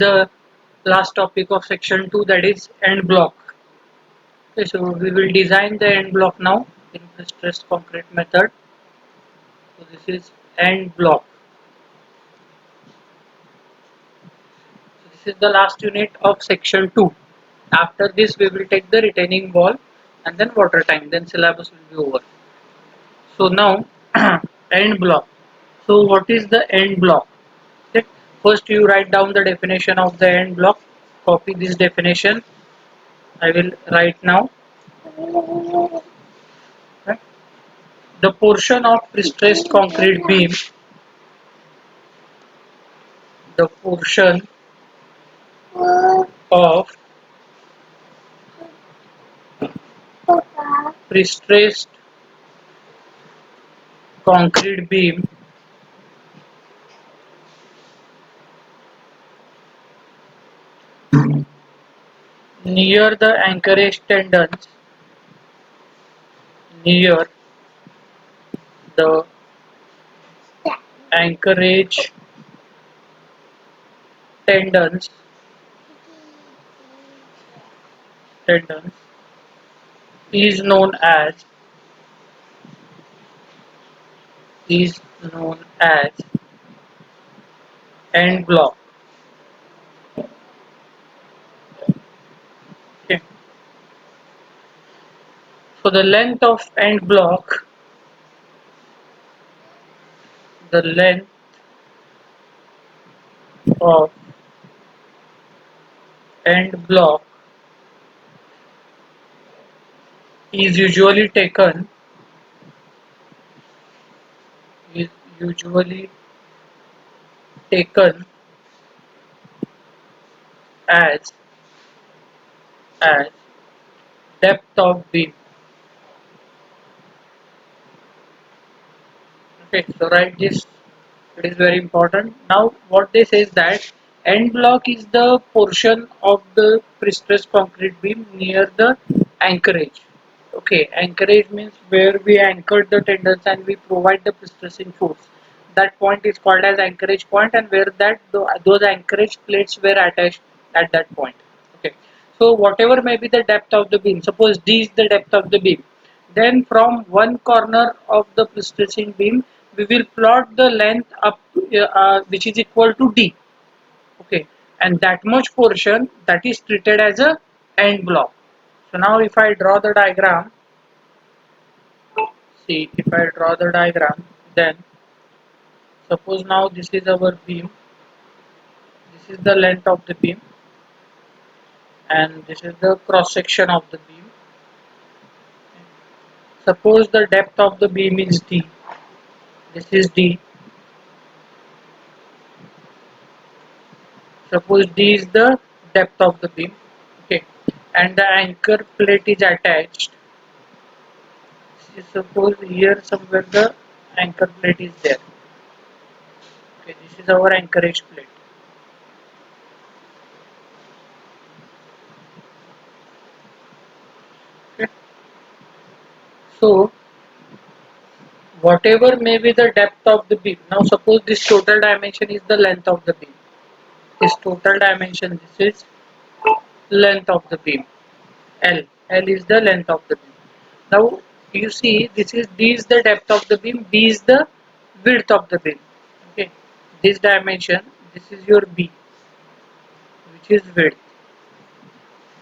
the last topic of section 2, that is end block. Okay, so we will design the end block now in the stress concrete method. So this is end block. So this is the last unit of section 2. After this we will take the retaining wall and then water tank, then syllabus will be over. So now end block. So what is the end block? Okay. First you write down the definition of the end block. Copy this definition. I will write now. Okay. The portion of prestressed concrete beam, the portion of prestressed concrete beam near the anchorage tendons, near the anchorage tendons, tendons is known as is known as end block. Okay. So the length of end block, the length of end block is is usually taken as as depth of beam. Okay, so write this. It is very important. Now, what they say is that end block is the portion of the prestressed concrete beam near the anchorage. Okay, anchorage means where we anchored the tendons and we provide the prestressing force. That point is called as anchorage point, and where those anchorage plates were attached at that point. Okay, so whatever may be the depth of the beam, suppose D is the depth of the beam, then from one corner of the prestressing beam we will plot the length up, which is equal to D. Okay, and that much portion, that is treated as a end block. So now if I draw the diagram, see, if I draw the diagram, then suppose now this is our beam, this is the length of the beam, and this is the cross section of the beam. Suppose the depth of the beam is D, this is D. Suppose D is the depth of the beam, okay, and the anchor plate is attached. Suppose here somewhere the anchor plate is there. Okay, this is our anchorage plate. Okay. So whatever may be the depth of the beam. Now suppose this total dimension is the length of the beam. This total dimension, this is length of the beam. L. L is the length of the beam. Now you see, this is the depth of the beam, B is the width of the beam. Okay. This dimension, this is your B, which is width.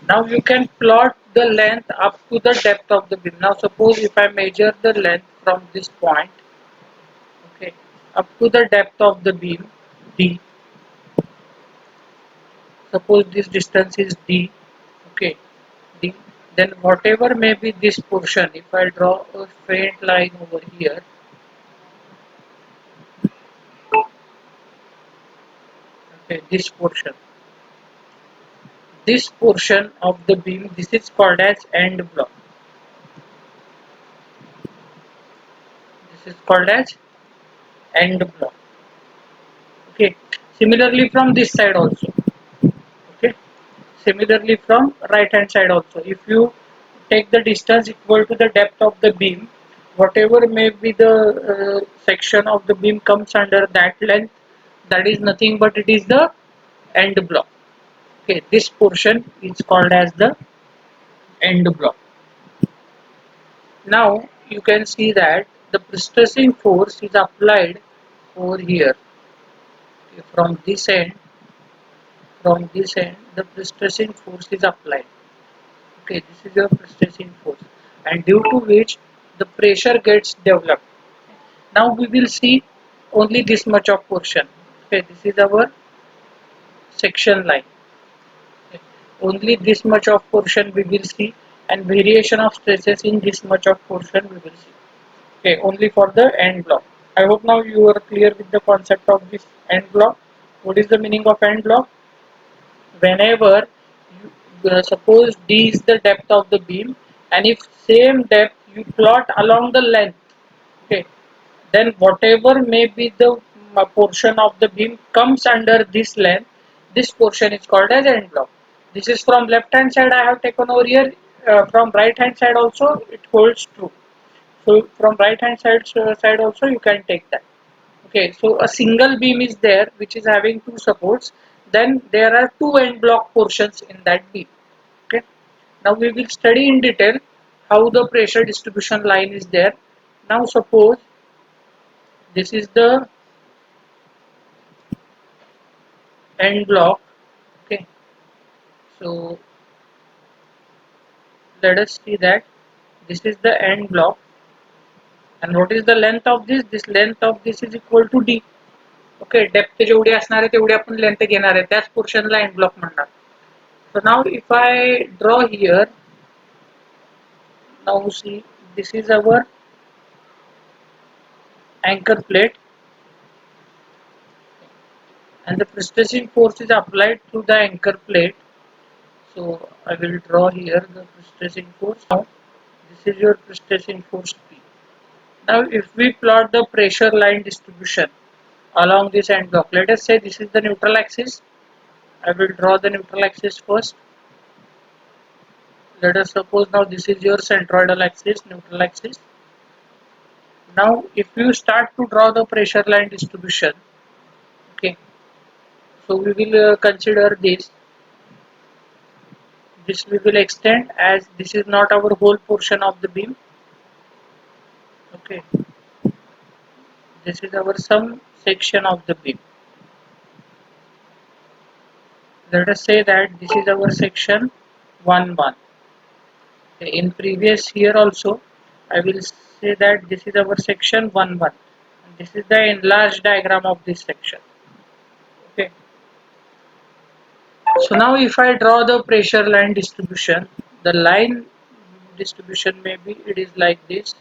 Now you can plot the length up to the depth of the beam. Now suppose if I measure the length from this point, okay, up to the depth of the beam D. Suppose this distance is D, okay, D. Then whatever may be this portion, if I draw a straight line over here, okay, this portion of the beam, this is called as end block. This is called as end block. Okay. Similarly from this side also. Okay. Similarly from right hand side also. If you take the distance equal to the depth of the beam, whatever may be the section of the beam comes under that length, that is nothing but it is the end block. Okay, this portion is called as the end block. Now you can see that the stressing force is applied over here. Okay, from this end, the stressing force is applied. Okay, this is your stressing force, and due to which the pressure gets developed. Now we will see only this much of portion. Okay, this is our section line. Okay. Only this much of portion we will see, and variation of stresses in this much of portion we will see. Okay, only for the end block. I hope now you are clear with the concept of this end block. What is the meaning of end block? Whenever suppose D is the depth of the beam, and if same depth you plot along the length, okay, then whatever may be the portion of the beam comes under this length, this portion is called as end block. This is from left hand side I have taken over here. From right hand side also it holds true. So from right hand side also you can take that. Okay, so a single beam is there which is having two supports. Then there are two end block portions in that beam. Okay. Now we will study in detail how the pressure distribution line is there. Now suppose this is the end block. Okay. So let us see that this is the end block, and what is the length of this? This length of this is equal to D. Okay, depth जेवढी असणार आहे तेवढी आपण length घेणार आहे, त्याच पोर्शनला and block म्हणणार. So now if I draw here, now see this is our anchor plate, and the stressing force is applied to the anchor plate. So I will draw here the stressing force. Now this is your stressing force P. Now if we plot the pressure line distribution along this end block, let us say this is the neutral axis. I will draw the neutral axis first. Let us suppose now this is your centroidal axis, neutral axis. Now if you start to draw the pressure line distribution, okay, so we will consider this we will extend, as this is not our whole portion of the beam. Okay, this is our some section of the beam. Let us say that this is our section 1-1. Okay, in previous here also I will say that this is our section 1-1, and this is the enlarged diagram of this section. Okay, so now if I draw the pressure line distribution, the line distribution maybe it is like this.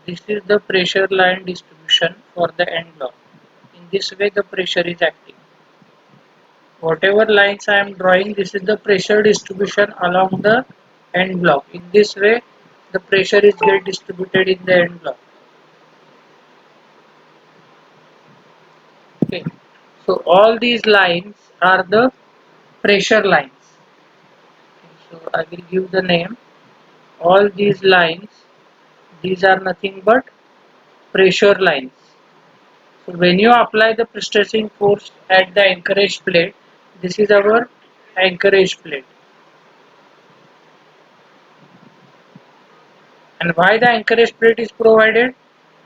This is the pressure line distribution for the end block. In this way the pressure is acting. Whatever lines I am drawing, this is the pressure distribution along the end block. In this way the pressure is get distributed in the end block. Okay. So all these lines are the pressure lines. So I will give the name. All these lines, these are nothing but pressure lines. So when you apply the stressing force at the anchorage plate, this is our anchorage plate. And why the anchorage plate is provided?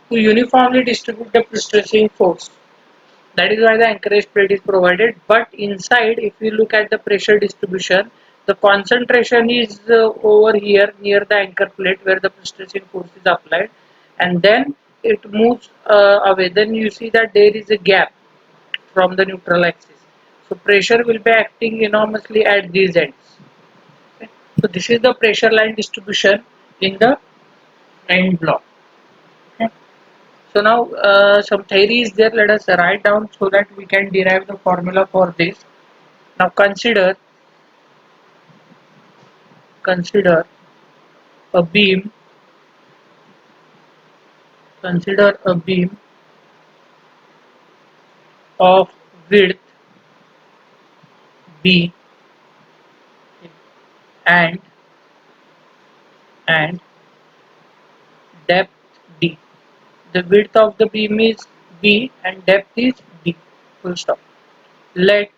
To uniformly distribute the stressing force. That is why the anchorage plate is provided. But inside, if you look at the pressure distribution, the concentration is over here near the anchor plate where the stressing force is applied, and then it moves away. Then you see that there is a gap from the neutral axis. So pressure will be acting enormously at these ends. Okay. So this is the pressure line distribution in the end block. Okay. So now some theory is there. Let us write down so that we can derive the formula for this. Now consider a beam. Consider a beam of width B and and depth D. The width of the beam is B and depth is D. Full stop. Let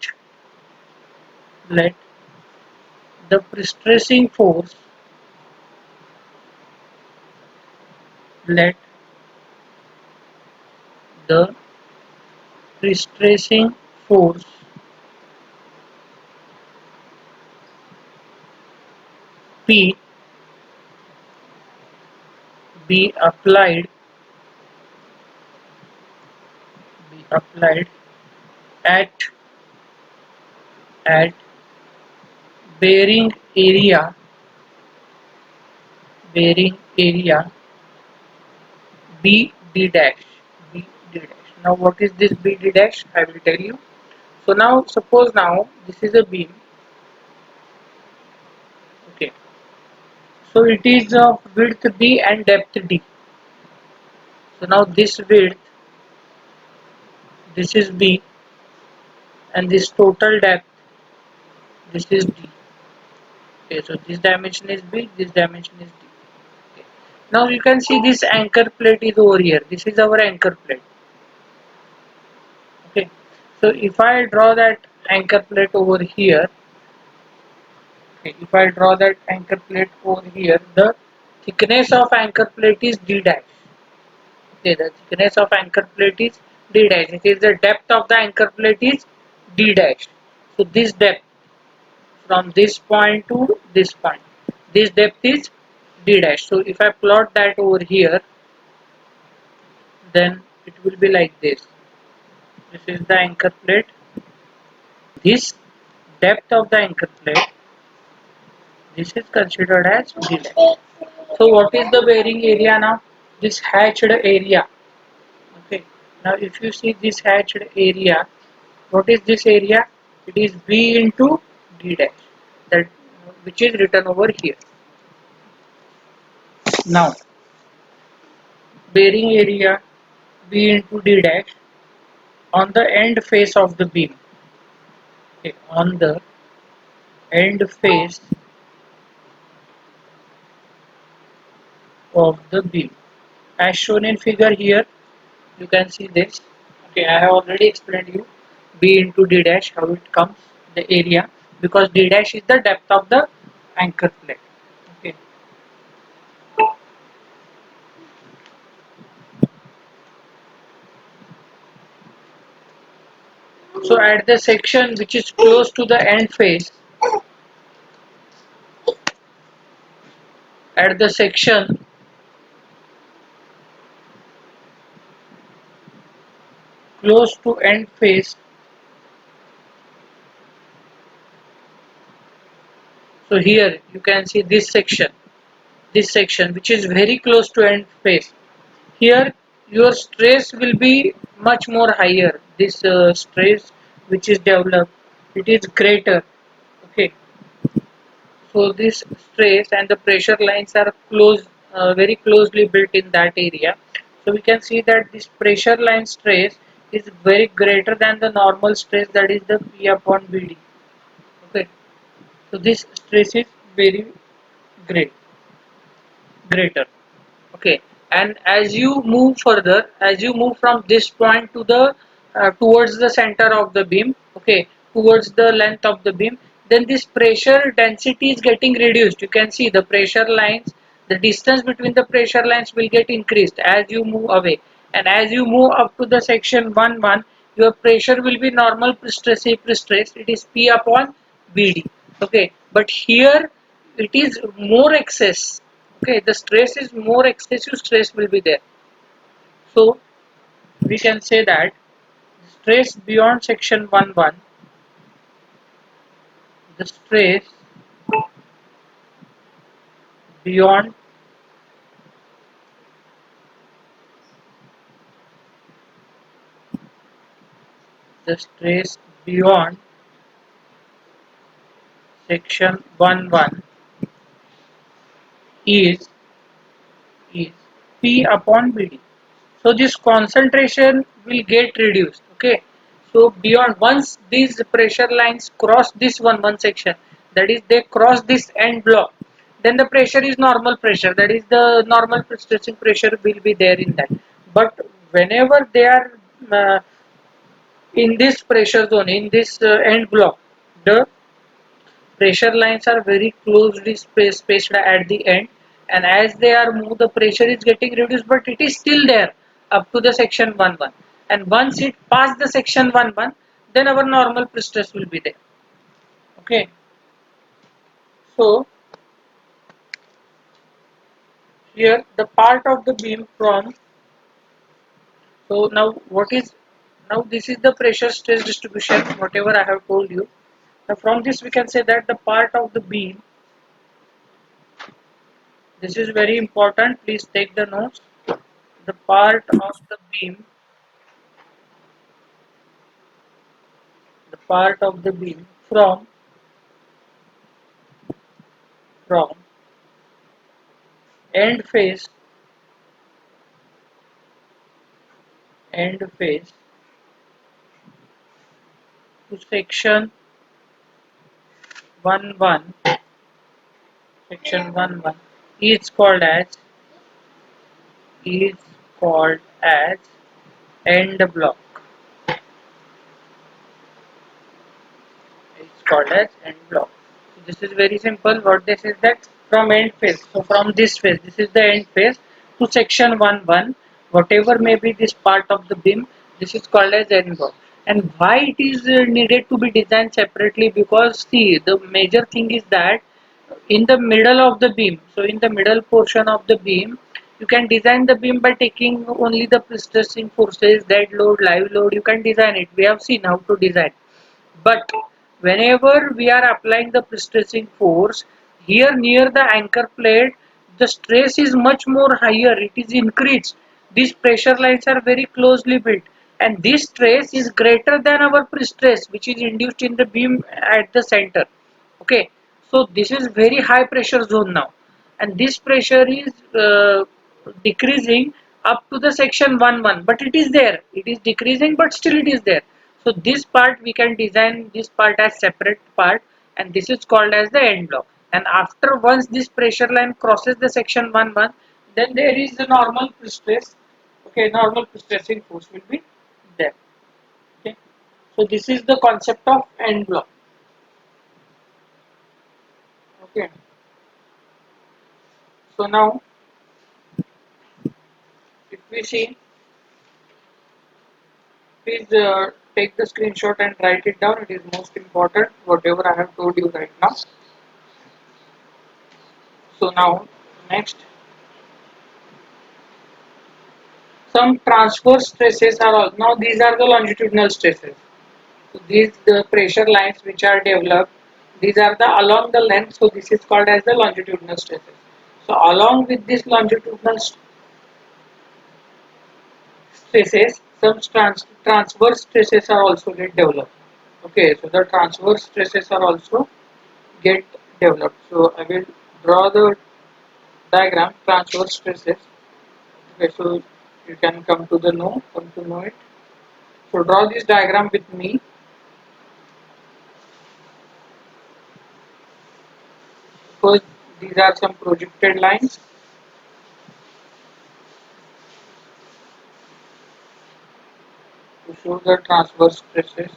the prestressing force let the prestressing force P be applied at at bearing area B D dash B D dash. Now what is this B D dash? I will tell you. So now suppose now this is a beam. Okay. So it is of width B and depth D. So now this width, this is B, and this total depth, this is D. Okay, so this dimension is B, this dimension is D. Okay. Now you can see this anchor plate is over here. This is our anchor plate. Okay. So if I draw that anchor plate over here, okay, if I draw that anchor plate over here, the thickness of anchor plate is D dash. Okay, the thickness of anchor plate is D dash. It is the depth of the anchor plate is D dash. So this depth from this point to this point, this depth is D dash. So if I plot that over here, then it will be like this. This is the anchor plate. This depth of the anchor plate, this is considered as D dash. So what is the bearing area now? This hatched area. Okay. Now if you see this hatched area, what is this area? It is B into D dash, that which is written over here. Now bearing area B into D dash on the end face of the beam. Okay, on the end face of the beam, as shown in figure here, you can see this. Okay, I have already explained you B into D dash how it comes, the area, because D dash is the depth of the anchor plate. Okay. So at the section which is close to the end face, at the section close to end face, so here you can see this section which is very close to end face. Here your stress will be much more higher. This stress which is developed, it is greater. Okay, so this stress and the pressure lines are very closely built in that area. So we can see that this pressure line stress is very greater than the normal stress, that is the P upon BD. Okay, so this stress is very great greater. Okay, and as you move further, as you move from this point to the towards the center of the beam, okay, towards the length of the beam, then this pressure density is getting reduced. You can see the pressure lines, the distance between the pressure lines will get increased as you move away, and as you move up to the section 1 your pressure will be normal pre-stress, it is P upon BD. Okay, but here it is more excess. Okay, the stress is more, excessive stress will be there. So we can say that stress beyond section 1 the stress beyond the stress beyond section 1 is is P upon BD. So this concentration will get reduced. Okay, so beyond, once these pressure lines cross this one section, that is they cross this end block, then the pressure is normal pressure, that is the normal stressing pressure will be there in that. But whenever they are uh, in this pressure zone, in this end block, the pressure lines are very closely spaced at the end, and as they are moved, the pressure is getting reduced, but it is still there up to the section 1-1. And once it passes the section 1-1, then our normal stress will be there. Okay, so here the part of the beam from, so now what is, now this is the pressure stress distribution, whatever I have told you. Now from this we can say that the part of the beam, this is very important, please take the notes. The part of the beam, the part of the beam from end face, end face to section 1-1, section 1-1 is called as, is called as end block. It's called as end block. So this is very simple. What this is, that from end face, so from this face, this is the end face to section 1-1, whatever may be this part of the beam, this is called as end block. And why it is needed to be designed separately? Because see, the major thing is that in the middle of the beam, so in the middle portion of the beam, you can design the beam by taking only the stressing forces, dead load, live load. You can design it. We have seen how to design. But whenever we are applying the stressing force, here near the anchor plate, the stress is much more higher, it is increased. These pressure lines are very closely built, and this stress is greater than our stress which is induced in the beam at the center. Okay, so this is very high pressure zone now, and this pressure is decreasing up to the section 1-1, but it is there, it is decreasing, but still it is there. So this part we can design this part as separate part, and this is called as the end block. And after, once this pressure line crosses the section 1-1, then there is the normal stress. Okay, normal stressing force will be there. Okay, so this is the concept of end block. Okay, so now if we see, please take the screenshot and write it down. It is most important, whatever I have told you right now. So now, next, some transverse stresses are all. Now these are the longitudinal stresses. So these the pressure lines which are developed. These are the along the length. So this is called as the longitudinal stresses. So along with this longitudinal stresses, some transverse stresses are also get developed. Okay, so the transverse stresses are also get developed. So I will draw the diagram transverse stresses. Okay, so you can come to know it. So draw this diagram with me. First, these are some projected lines to show the transverse stresses.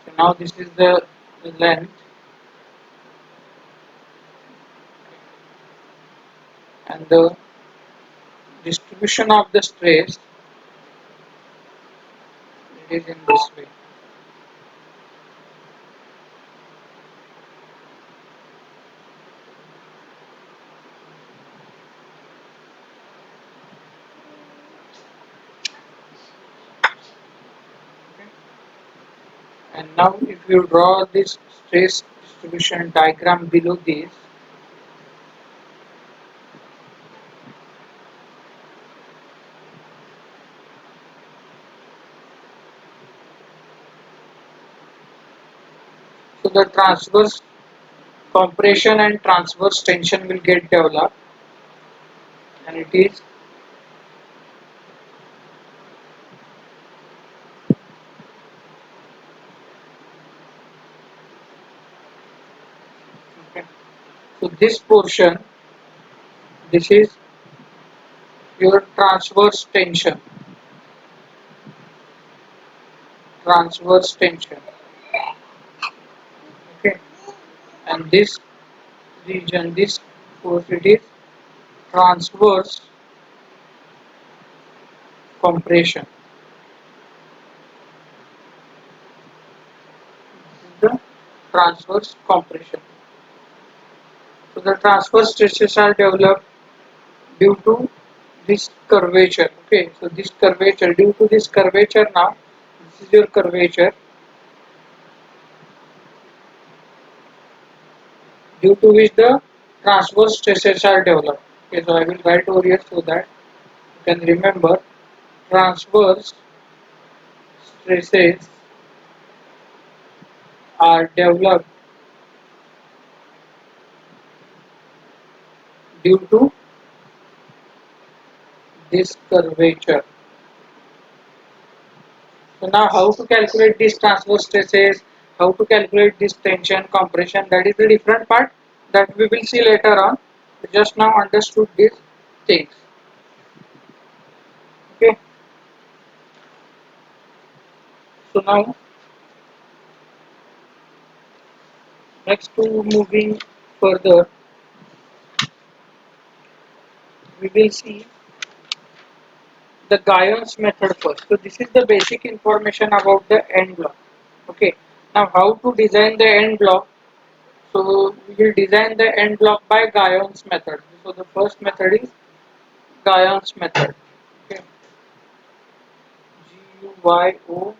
So now this is the length, and the distribution of the stress, it is in this way. Okay. And now if you draw this stress distribution diagram below this, so the transverse compression and transverse tension will get developed, and it is So this portion, this is your transverse tension, okay, and this region, this force, it is transverse compression. This is the transverse compression. So the transverse stresses are developed due to this curvature. Okay, so this curvature, due to this curvature, now this is your curvature, due to which the transverse stresses are developed. Okay, so I will write over here so that you can remember. Transverse stresses are developed due to this curvature. So now how to calculate these transverse stresses, how to calculate this tension, compression, that is the different part that we will see later on. We just now understood these things. Okay. So now next to moving further, we will see the Gions method first. So this is the basic information about the end block. Okay. Now how to design the end block? So we will design the end block by Gions method. So the first method is Gions method. Okay. Gyons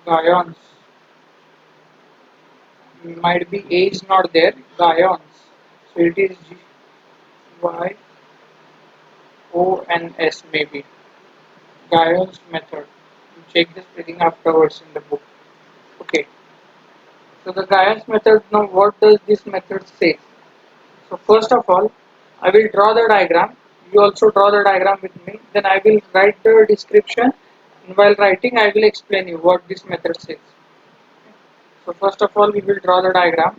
Gions. Might be A is not there. Gions. So it is Gyons maybe. Gions method. You check the spelling afterwards in the book. Okay. So the Gions method. Now what does this method say? So first of all, I will draw the diagram. You also draw the diagram with me. Then I will write the description. And while writing, I will explain you what this method says. So first of all, we will draw the diagram.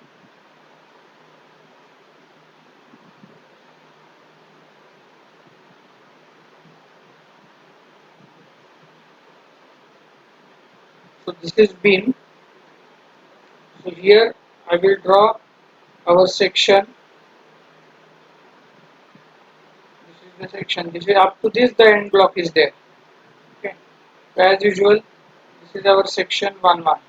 So this is beam. So here I will draw our section. This is the section. This is up to this the end block is there. Okay. So as usual, this is our section 1-1.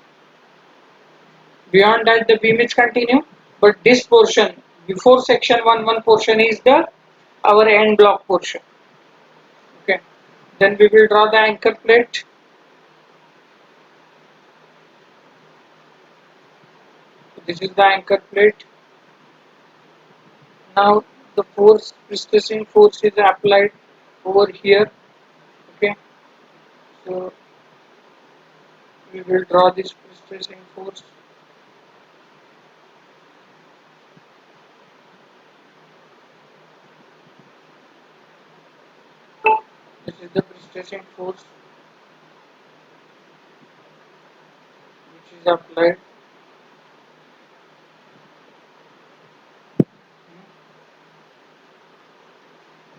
Beyond that the beam is continue, but this portion before section 1-1 portion is the our end block portion. Okay. Then we will draw the anchor plate. So this is the anchor plate. Now the force, stressing force is applied over here. Okay. So we will draw this stressing force. This is the stressing force which is applied.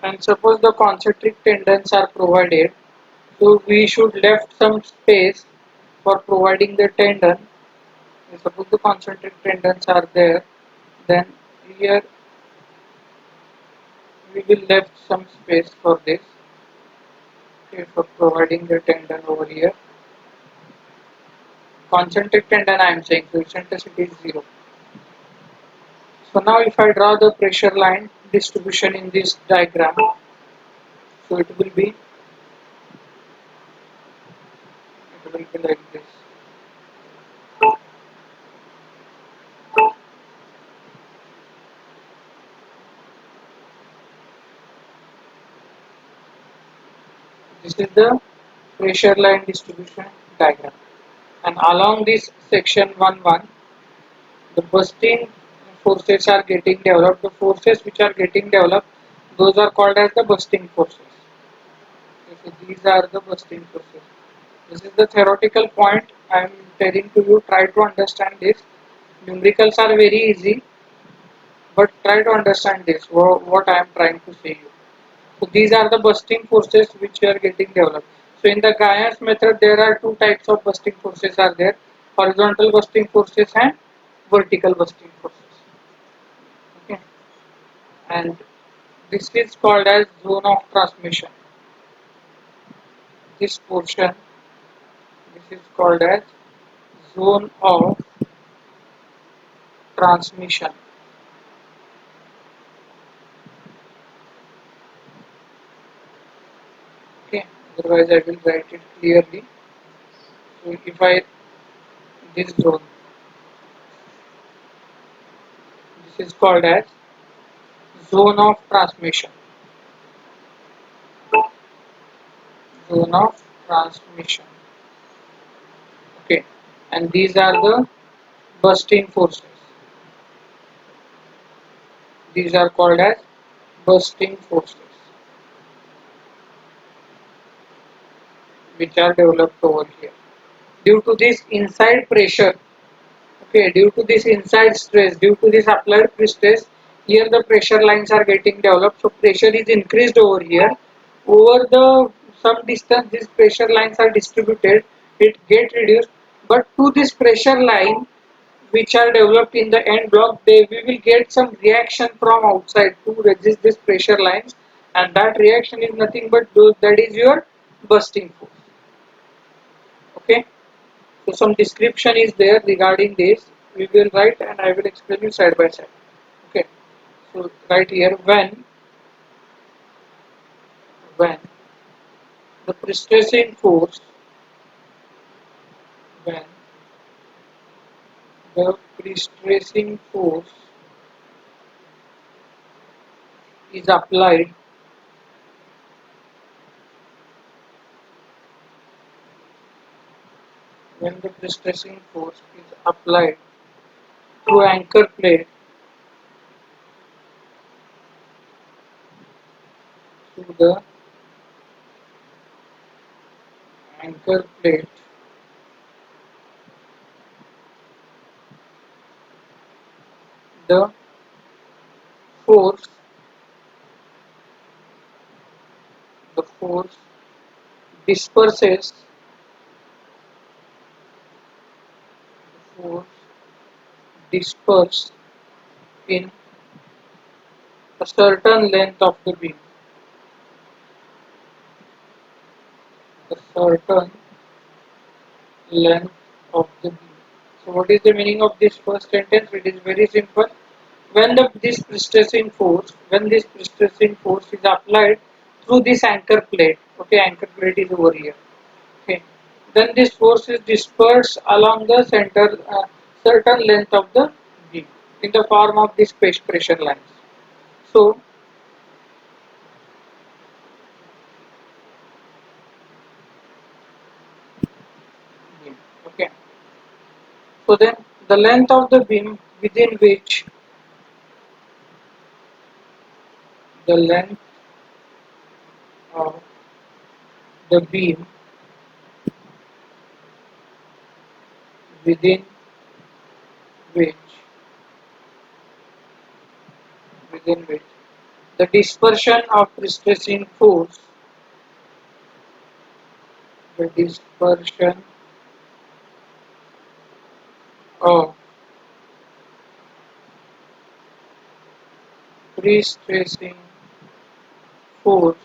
And suppose the concentric tendons are provided, so we should left some space for providing the tendon. And suppose the concentric tendons are there, then here we will left some space for this. Okay, for providing the tendon over here. Concentric tendon I am saying, so eccentricity is 0. So now if I draw the pressure line distribution in this diagram, so it will be like this. This is the pressure line distribution diagram. And along this section 1-1, the bursting forces are getting developed. The forces which are getting developed, those are called as the bursting forces. Okay, so these are the bursting forces. This is the theoretical point I am telling to you. Try to understand this. Numericals are very easy, but try to understand this, what I am trying to say you. So these are the bursting forces which are getting developed. So in the Gions method, there are two types of bursting forces are there: horizontal bursting forces and vertical bursting forces. Okay, and this is called as zone of transmission. This portion, this is called as zone of transmission. Okay, otherwise I will write it clearly. So if I this zone, this is called as zone of transmission. Zone of transmission. Okay, and these are the bursting forces. These are called as bursting forces, which are developed over here. Due to this inside pressure, okay, due to this inside stress, due to this applied stress, here the pressure lines are getting developed. So pressure is increased over here. Over the some distance, these pressure lines are distributed. It get reduced, but to this pressure line, which are developed in the end block, we will get some reaction from outside to resist this pressure lines, and that reaction is nothing but that is your bursting force. Okay, so some description is there regarding this. We will write and I will explain you side by side. Okay, so right here, when the pre-stressing force, when the pre-stressing force is applied when the pre-stressing force is applied to anchor plate, to the anchor plate, the force the force disperses force disperse in a certain length of the beam, a certain length of the beam. So what is the meaning of this first sentence? It is very simple. When this pre-stressing force is applied through this anchor plate, okay, anchor plate is over here, okay, then this force is dispersed along the center, certain length of the beam in the form of these pressure lines. So beam, okay, so then the length of the beam within which the length of the beam within which within which the dispersion of pre-stressing force, the dispersion of pre-stressing force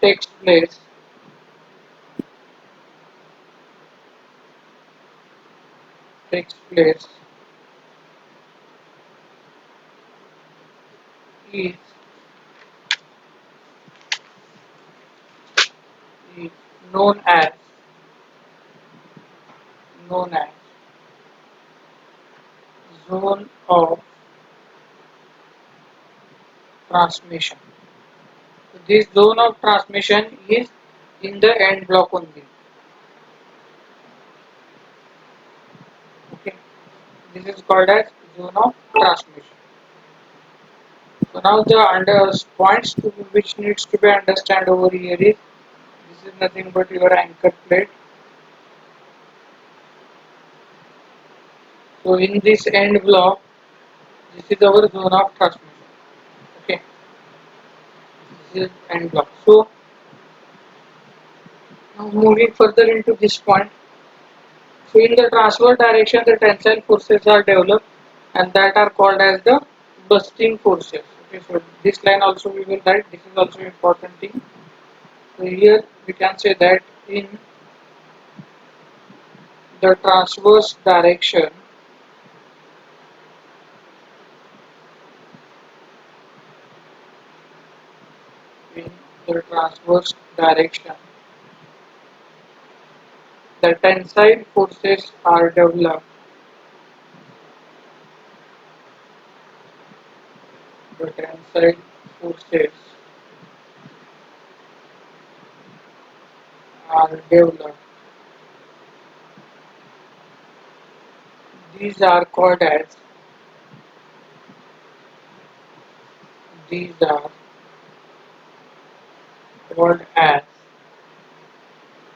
takes place takes place is, is known as known as zone of transmission. So this zone of transmission is in the end block only. Okay, this is called as zone of transmission. So now the points to which needs to be understood over here is this is nothing but your anchor plate. So in this end block, this is our zone of transmission. Okay, this is end block. So now moving further into this point. So in the transverse direction, the tensile forces are developed, and that are called as the bursting forces. Okay, so this line also we will write. This is also important thing. So here we can say that in the transverse direction, in the transverse direction, the tensile forces are developed. The tensile forces are developed. These are called as these are called as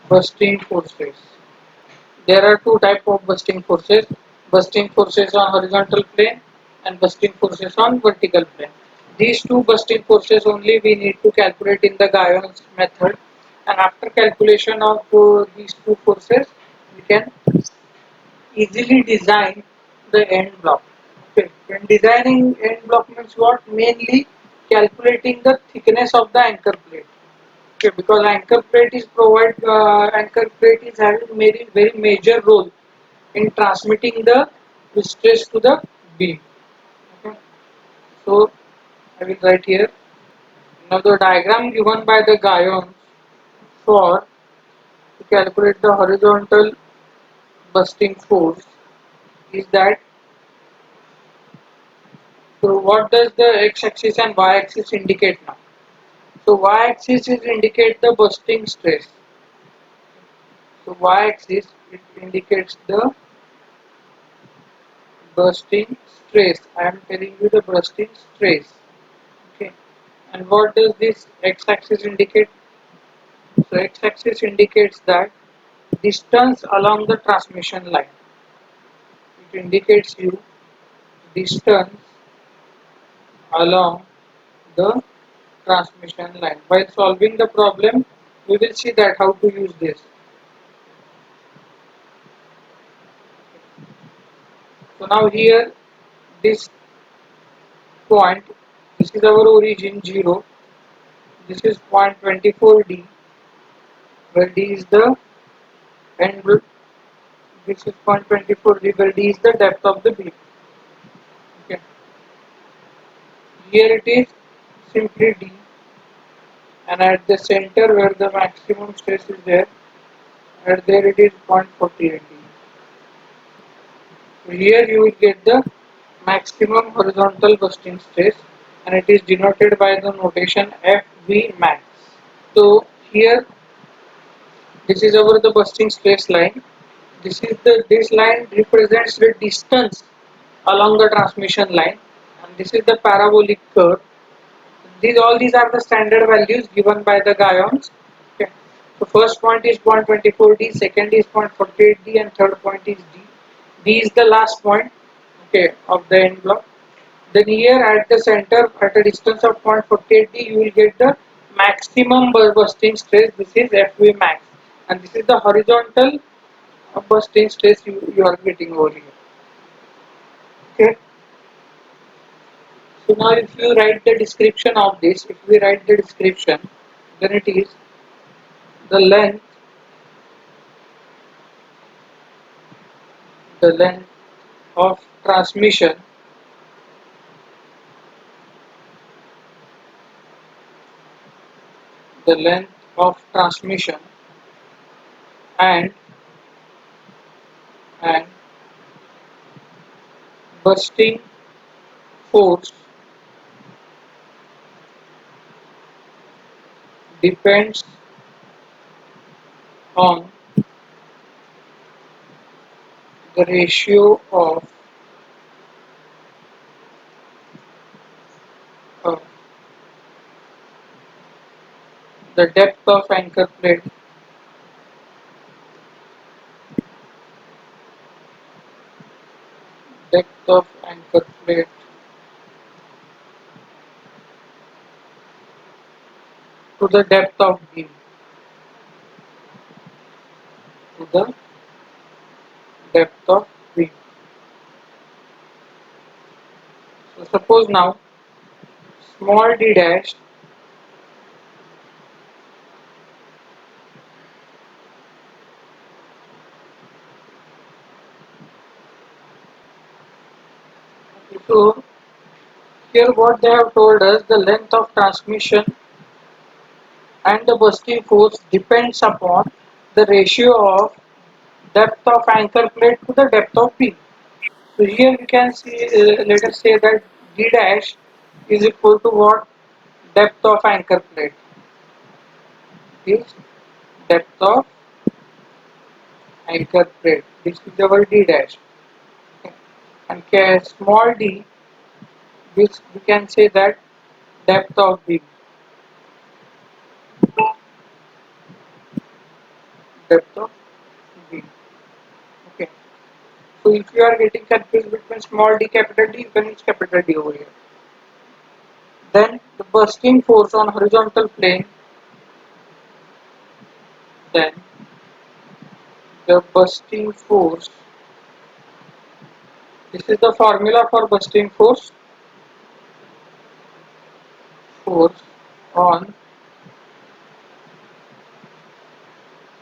bursting forces. There are two types of bursting forces on horizontal plane and bursting forces on vertical plane. These two bursting forces only we need to calculate in the Gions method, and after calculation of these two forces we can easily design the end block. Okay. When designing end block means what? Mainly calculating the thickness of the anchor plate. Okay, because anchor plate is having very major role in transmitting the stress to the beam. Okay. So I will write here. Now the diagram given by the Gions for to calculate the horizontal bursting force is that. So what does the x-axis and y-axis indicate now? So y-axis is indicate the bursting stress. So y-axis it indicates the bursting stress. I am telling you the bursting stress. Okay. And what does this x-axis indicate? So x-axis indicates that distance along the transmission line. It indicates you distance along the transmission line. While solving the problem, we will see that how to use this. So now here this point, this is our origin 0, this is point 24D, where D is the end, this is point 24D, where D is the depth of the beam. Okay. Here it is simply D, and at the center where the maximum stress is there, at there it is 0.48D. So here you will get the maximum horizontal bursting stress, and it is denoted by the notation FV max. So here this is our the bursting stress line. This line represents the distance along the transmission line, and this is the parabolic curve. These are the standard values given by the Gions. Okay. So first point is 0.24D, second is 0.48D, and third point is D. D is the last point, okay, of the end block. Then here at the center, at a distance of 0.48D, you will get the maximum bursting stress. This is FV max, and this is the horizontal bursting stress you are getting over here. Okay. So now if you write the description of this, if we write the description, then it is the length of transmission the length of transmission and and bursting force depends on the ratio of the depth of anchor plate depth of anchor plate to the depth of beam to the depth of beam. So suppose now small d dash so here what they have told us, the length of transmission and the bursting force depends upon the ratio of depth of anchor plate to the depth of beam. So here we can see, let us say that d dash is equal to what? Depth of anchor plate is depth of anchor plate. This is our d dash. Okay. And small d, which we can say that depth of beam. Depth of beam. Okay. So if you are getting confused between small d capital D, you can use capital D over here. Then the bursting force on horizontal plane, then the bursting force, this is the formula for bursting force on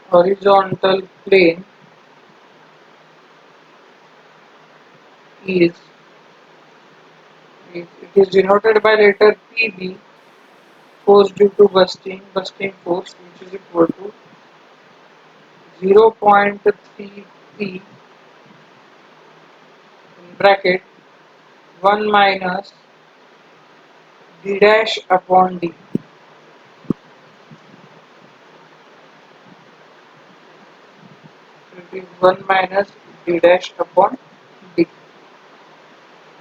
horizontal plane is, it is denoted by letter PB, force due to bursting force, which is equal to 0.3 P in bracket 1 minus d dash upon d. It is 1 minus d dash upon d.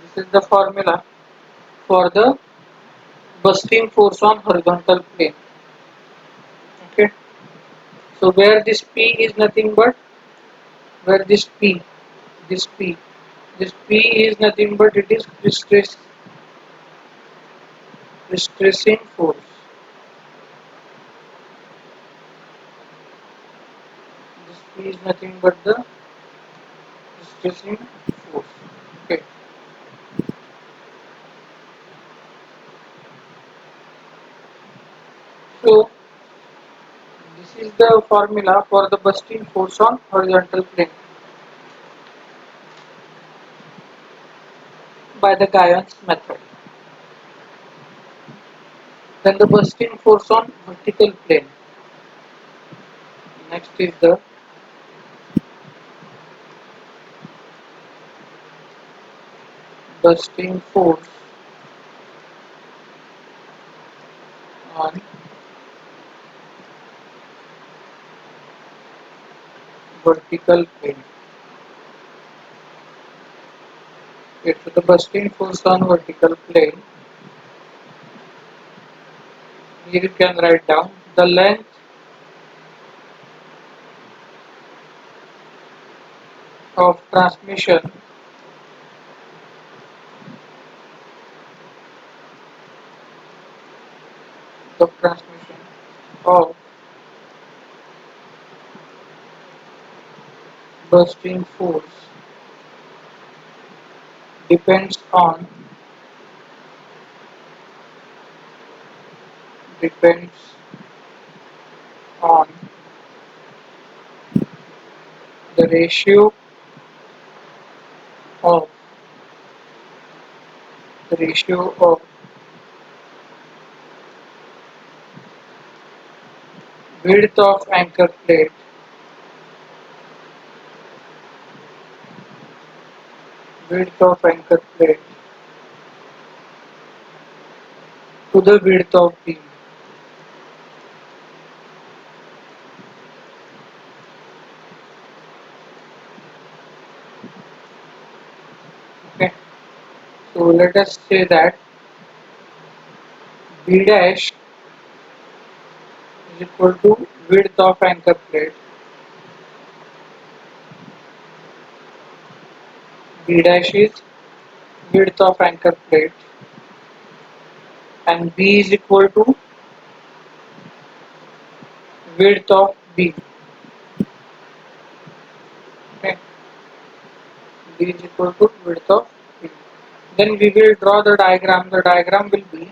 This is the formula for the bursting force on horizontal plane. Okay. So where this P is nothing but, where this P, this P is nothing but it is stressing force. This P is nothing but the stressing force. Okay. So this is the formula for the bursting force on horizontal plane by the Gions method. Then the bursting force on vertical plane. Next is the bursting force on vertical plane. Okay, so the bursting force on vertical plane, here you can write down the length of transmission of transmission of bursting force depends depends on the of ratio of width of anchor plate width of anchor plate to the width of beam. Okay, so let us say that B dash is equal to width of anchor plate. B dash is width of anchor plate, and B is equal to width of B. Okay, B is equal to width of B. Then we will draw the diagram. The diagram will be,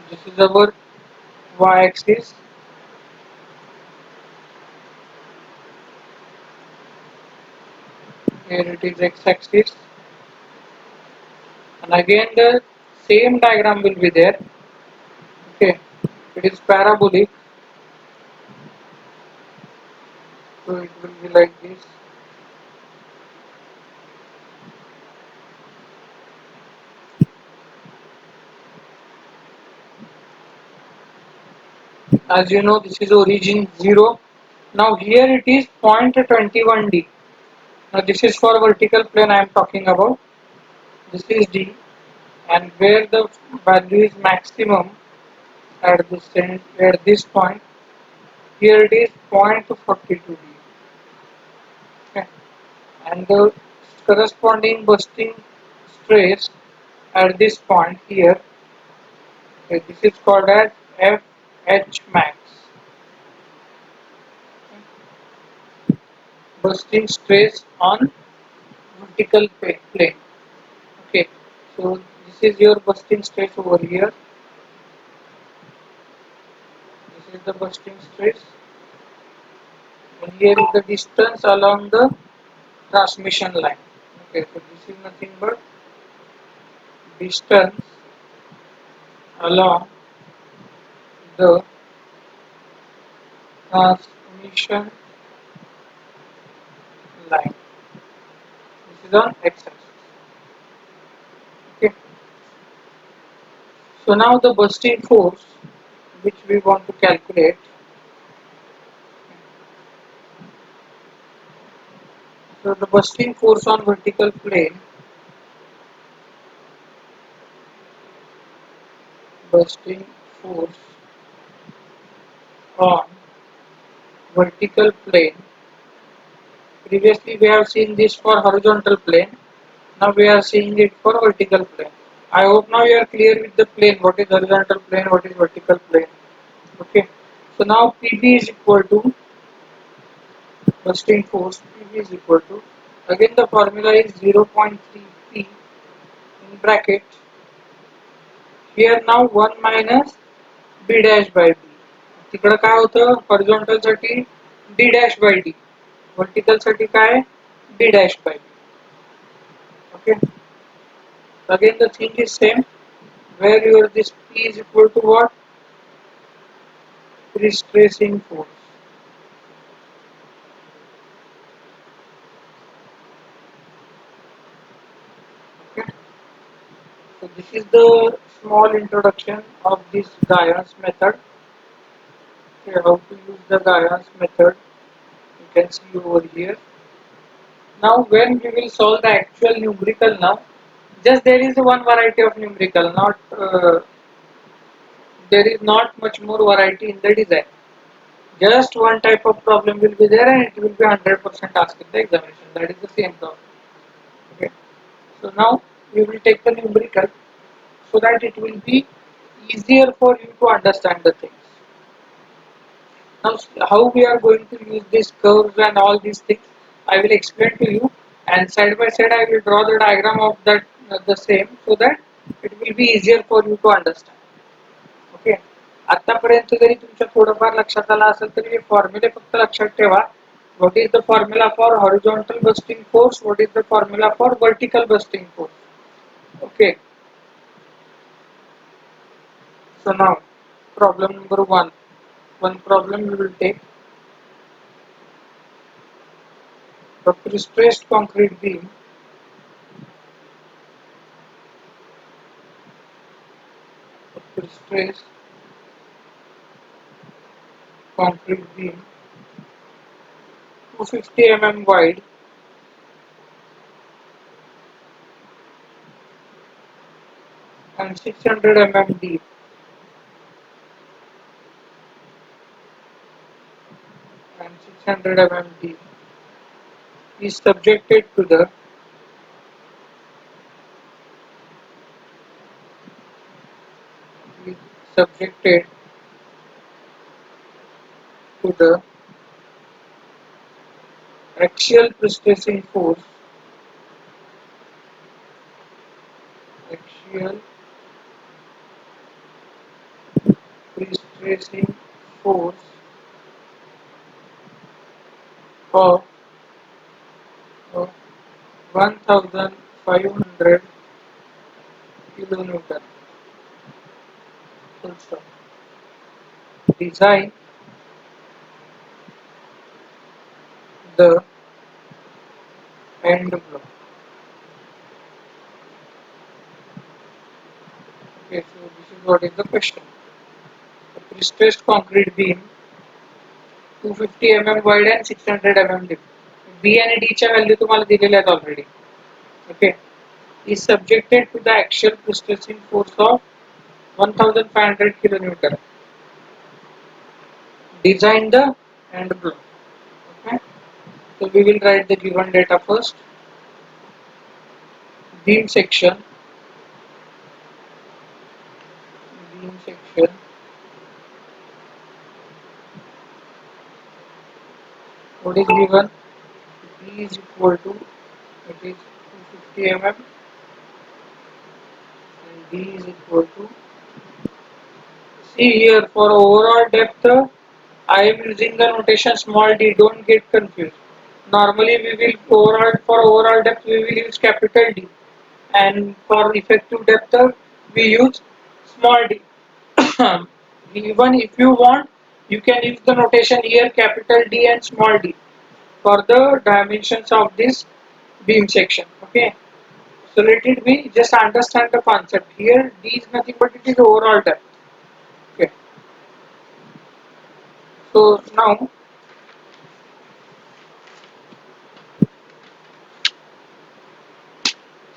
this is our y-axis, here it is x-axis, and again the same diagram will be there. Okay, it is parabolic, so it will be like this. As you know, this is origin 0. Now here it is 0.21d. Now this is for vertical plane I am talking about. This is d, and where the value is maximum at this point, here it is 0.42d. Okay. And the corresponding bursting stress at this point here, okay, this is called as FH max. Bursting stress on vertical plane. Okay, so this is your bursting stress over here. This is the bursting stress, and here is the distance along the transmission line. Okay, so this is nothing but distance along the transmission line. This is on x-axis. Okay, so now the bursting force which we want to calculate. So the bursting force on vertical plane, bursting force on vertical plane. Previously we have seen this for horizontal plane. Now we are seeing it for vertical plane. I hope now you are clear with the plane. What is horizontal plane? What is vertical plane? Okay. So now PB is equal to bursting force. PB is equal to, again the formula is 0.3 P in bracket. Here now 1 minus B dash by B. तिकडं काय होतं horizontal साठी D dash by D, vertical साठी काय B dash by B. Okay, again the thing is same, where your this P is equal to what? Pre-stressing force. Okay, so this is the small introduction of this Gions method. Okay, how to use the Gions method you can see over here. Now when we will solve the actual numerical now, just there is one variety of numerical, not there is not much more variety in the design. Just one type of problem will be there and it will be 100% asked in the examination. That is the same problem. Okay. So now we will take the numerical so that it will be easier for you to understand the things. Now how we are going to use these curves and all these things, I will explain to you, and side by side I will draw the diagram of that the same, so that it will be easier for you to understand. Okay, आतापर्यंत जरी तुमच्या थोडंफार लक्षात आलं असेल तरी हे फॉर्म्युले फक्त लक्षात ठेवा. What is the formula for horizontal bursting force, what is the formula for vertical bursting force. Okay, so now problem number one problem we will take. The prestressed concrete beam prestressed concrete beam 250 mm wide and 600 mm deep. 600 mmD is subjected to the is subjected to the axial pre-stressing force, axial pre-stressing force of 1500 kilonewton. Full stop. Design the end block. Okay, so this is what is the question. The pre-stressed concrete beam 250 mm wide and 600 mm deep. B आणि D च्या value तुम्हाला दिलेल्या आहेत already. Okay. Is subjected to the axial pre-stressing force of 1500 kilonewton. Design the end block. Okay. So we will write the given data first. Beam section. Beam section. What is given? B is equal to, it is 250 mm and D is equal to, see here for overall depth I am using the notation small d, don't get confused. Normally we will for overall depth we will use capital D, and for effective depth we use small d. Even if you want, you can use the notation here capital D and small d for the dimensions of this beam section. Okay. So let it be, just understand the concept. Here D is nothing but it is overall depth. Okay. So now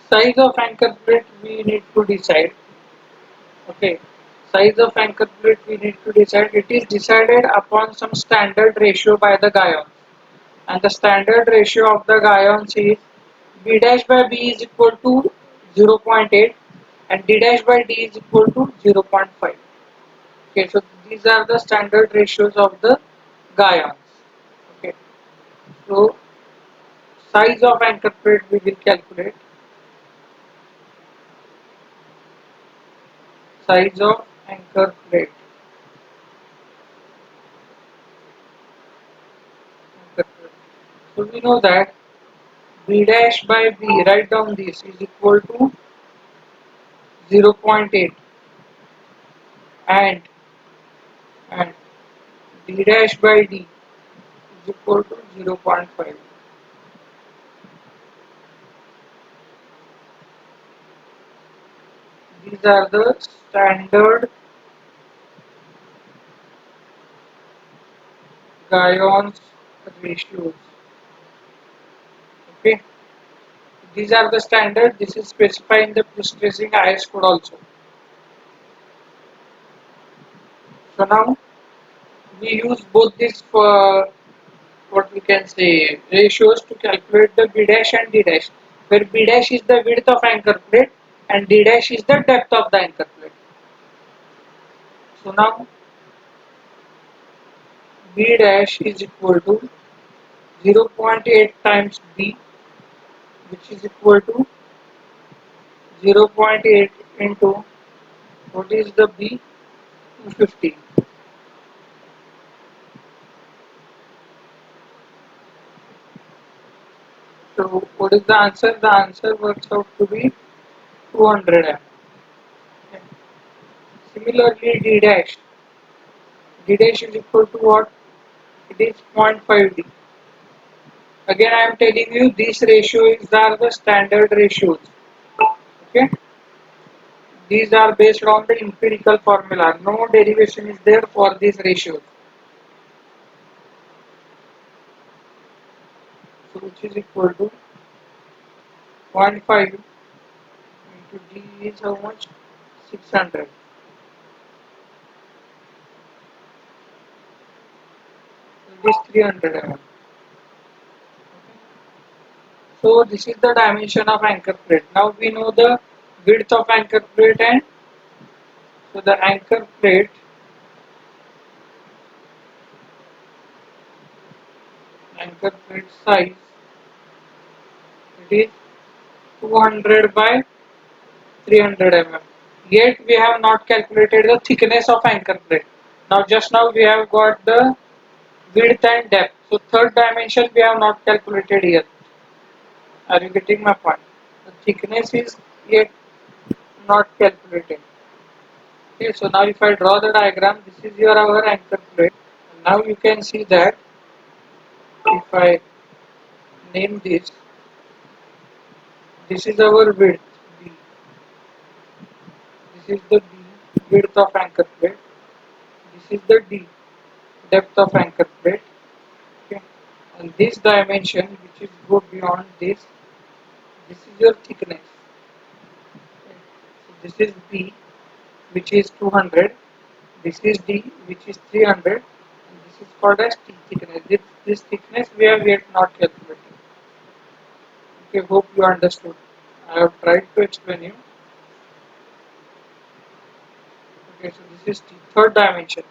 size of anchor plate we need to decide. Okay. Size of anchor plate we need to decide. It is decided upon some standard ratio by the Gions. And the standard ratio of the Gions is B dash by B is equal to 0.8 and D dash by D is equal to 0.5. Okay, so these are the standard ratios of the Gions. Okay, so size of anchor plate we will calculate. Size of anchor plate. So we know that B dash by B, write down this, is equal to 0.8 and and D dash by D is equal to 0.5. These are the standard Gions ratios. Okay, these are the standard. This is specified in the pre-stressing IS code also. So now we use both these for what we can say ratios to calculate the B dash and D dash, where B dash is the width of anchor plate and D dash is the depth of the anchor plate. So now B dash is equal to 0.8 times B, which is equal to 0.8 into what is the B? 250. So what is the answer? The answer works out to be 200 m. Similarly, D dash is equal to what? It is 0.5 D. Again, I am telling you these ratios are the standard ratios. Okay, these are based on the empirical formula. No derivation is there for these ratios. So which is equal to 0.5 into D is how much? 600. this 300 mm. So this is the dimension of anchor plate. Now we know the width of anchor plate, and so the anchor plate size, it is 200 by 300 mm. Yet we have not calculated the thickness of anchor plate. Now just now we have got the width and depth. So third dimension we have not calculated here. Are you getting my point? The thickness is yet not calculated. Okay, so now if I draw the diagram, this is your our anchor plate. Now you can see that if I name this is our width B. This is the B, width of anchor plate. This is the D, depth of anchor plate. Okay, and this dimension which is go beyond this is your thickness. Okay. So this is B, which is 200. This is D, which is 300. And this is called as T thickness. This thickness we have yet not calculated. Okay, hope you understood. I have tried to explain you. Okay, so this is T, third dimension.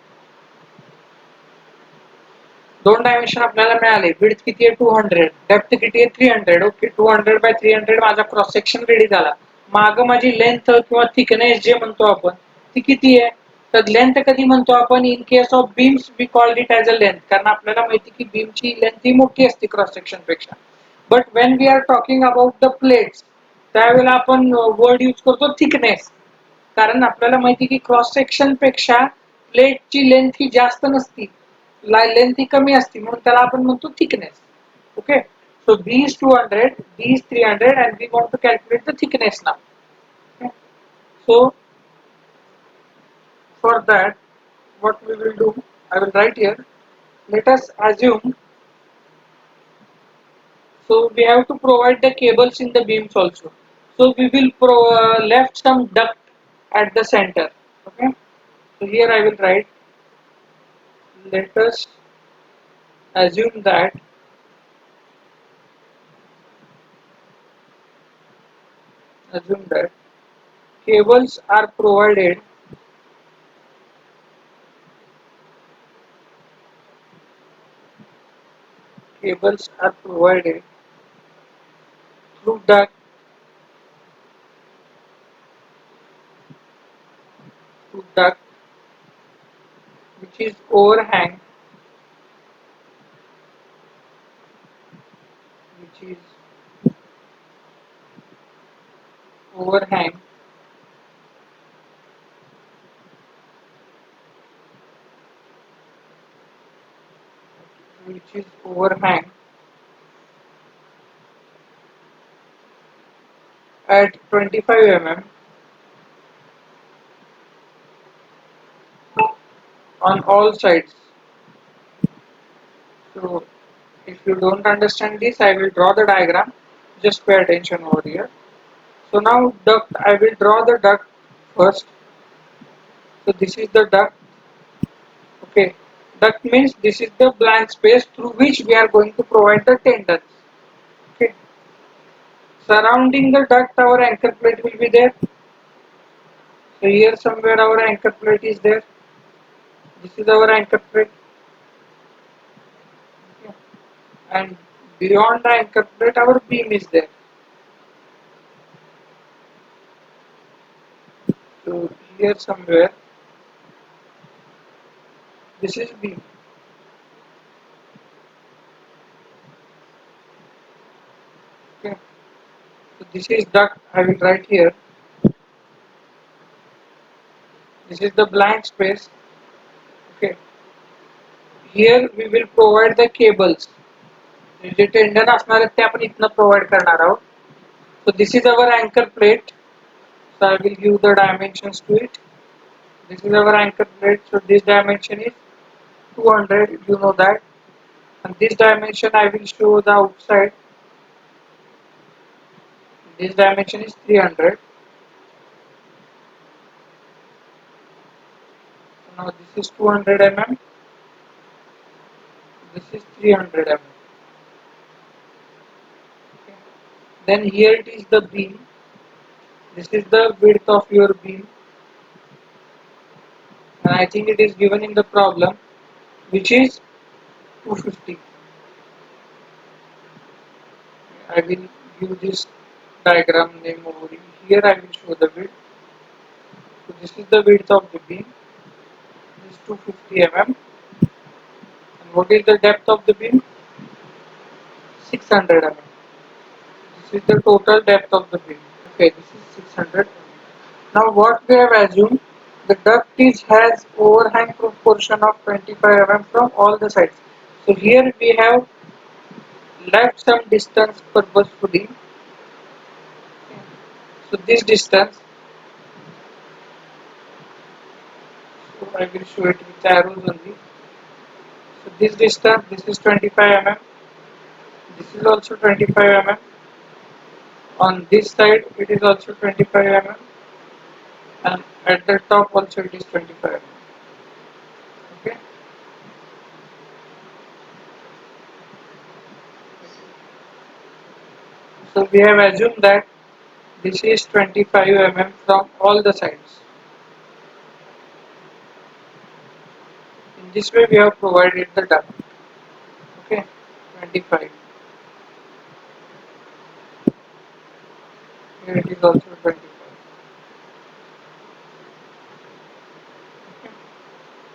दोन dimension आपल्याला मिळाले. Width किती आहे 200, depth किती आहे 300. Okay, 200 bye 300 माझा cross section ready झाला. माग माझी लेंथ किंवा थिकनेस जे म्हणतो आपण ती किती आहे, तर लेंथ कधी म्हणतो आपण in case of beams we called it as a length, कारण आपल्याला माहिती की बीमची लेंथ ही मोठी असते क्रॉस सेक्शन पेक्षा. But when we are talking about the plates, त्यावेळेला आपण वर्ड यूज करतो थिकनेस, कारण आपल्याला माहिती की क्रॉस सेक्शन पेक्षा प्लेटची लेंथ ही जास्त नसती, लेंथ ही कमी असते, म्हणून त्याला आपण म्हणतो thickness. Okay, so B is 200, D is 300 and we want to calculate the thickness now. Okay. So for that what we will do, I will write here, let us assume, so we have to provide the cables in the beams also. So we will left some duct at the center. Okay, so here I will write, let us assume that cables are provided cables are provided through duct which is which is overhang which is overhang at 25 mm on all sides. So if you don't understand this, I will draw the diagram. Just pay attention over here. So now duct, I will draw the duct first. So this is the duct. Okay, duct means this is the blank space through which we are going to provide the tendons. Okay, surrounding the duct our anchor plate will be there. So here somewhere our anchor plate is there. This is our anchor plate. Okay. And beyond the anchor plate our beam is there. So here somewhere this is beam. Okay. So this is duct, I will write here. This is the blank space. Okay. Here we will provide the cables. J tendon असणार आहेत ते आपण इथनं provide करणार आहोत. So this is our anchor plate. So I will give the dimensions to it. This is our anchor plate. So this dimension is 200. You know that. And this dimension I will show the outside. This dimension is 300. So now this is 200 mm. This is 300 mm. Okay. Then here it is the beam. This is the width of your beam, and I think it is given in the problem, which is 250. I will give this diagram name over here. I will show the width. So this is the width of the beam. This is 250 mm. And what is the depth of the beam? 600 mm. This is the total depth of the beam. Okay, this is 600. Now what we have assumed, the duct is has overhang proportion of 25 mm from all the sides. So here we have left some distance purposefully. So this distance, so I will show it with arrows only. So this distance, this is 25 mm. This is also 25 mm. On this side it is also 25 mm, and at the top also it is 25 mm. Okay. So we have assumed that this is 25 mm from all the sides. In this way we have provided the duct. Okay, 25. Here it is also 25. Okay.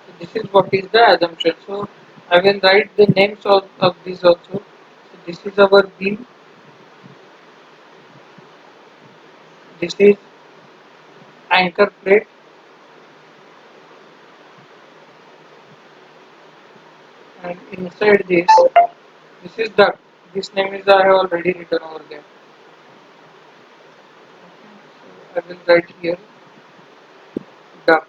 So this is what is the assumption. So I will write the names of these also. So this is our beam. This is anchor plate, and inside this is duct. This name is I have already written over there. So I will write here duct.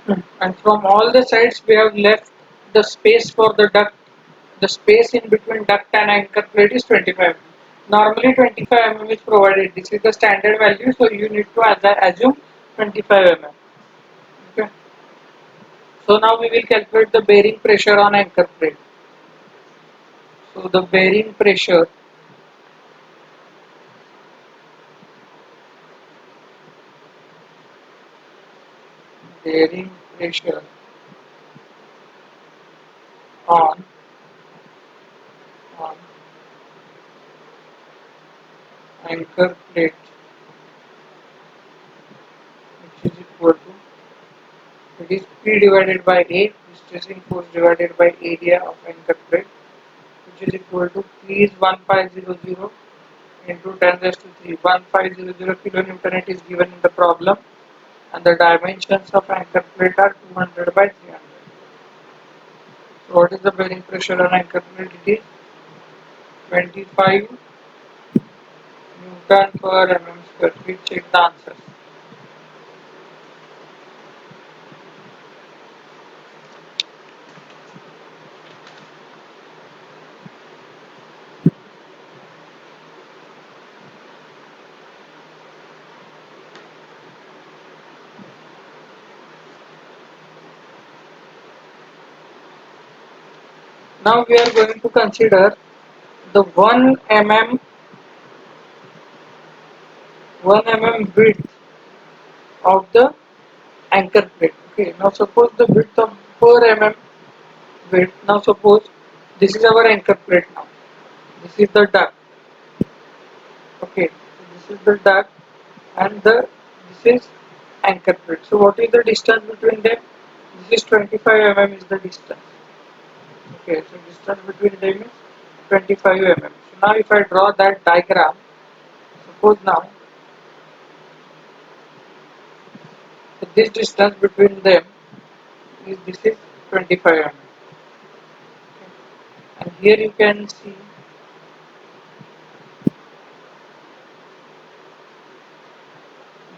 Okay. And from all the sides we have left the space for the duct. The space in between duct and anchor plate is 25 mm. Normally 25 mm is provided. This is the standard value, so you need to assume 25 mm. Okay. So now we will calculate the bearing pressure on anchor plate. So the bearing pressure on on anchor plate, which is equal to, it is P divided by A, stressing force divided by area of anchor plate, which is equal to P is 1500 into 10 raised to 3. 1500 kilonewton it is given in the problem, and the dimensions of anchor plate are 200 by 300. So what is the bearing pressure on anchor plate? It is 25 Newton per mm square. We check the answer. Now we are going to consider the 1 mm width of the anchor plate. Okay, now suppose the width of 4 mm width. Now suppose this is our anchor plate now. This is the duct. Okay, so this is the duct, and this is anchor plate. So what is the distance between them? This is 25 mm is the distance. Okay, so distance between them is 25 mm. So now if I draw that diagram, suppose now, so this distance between them is, this is 25 mm. And here you can see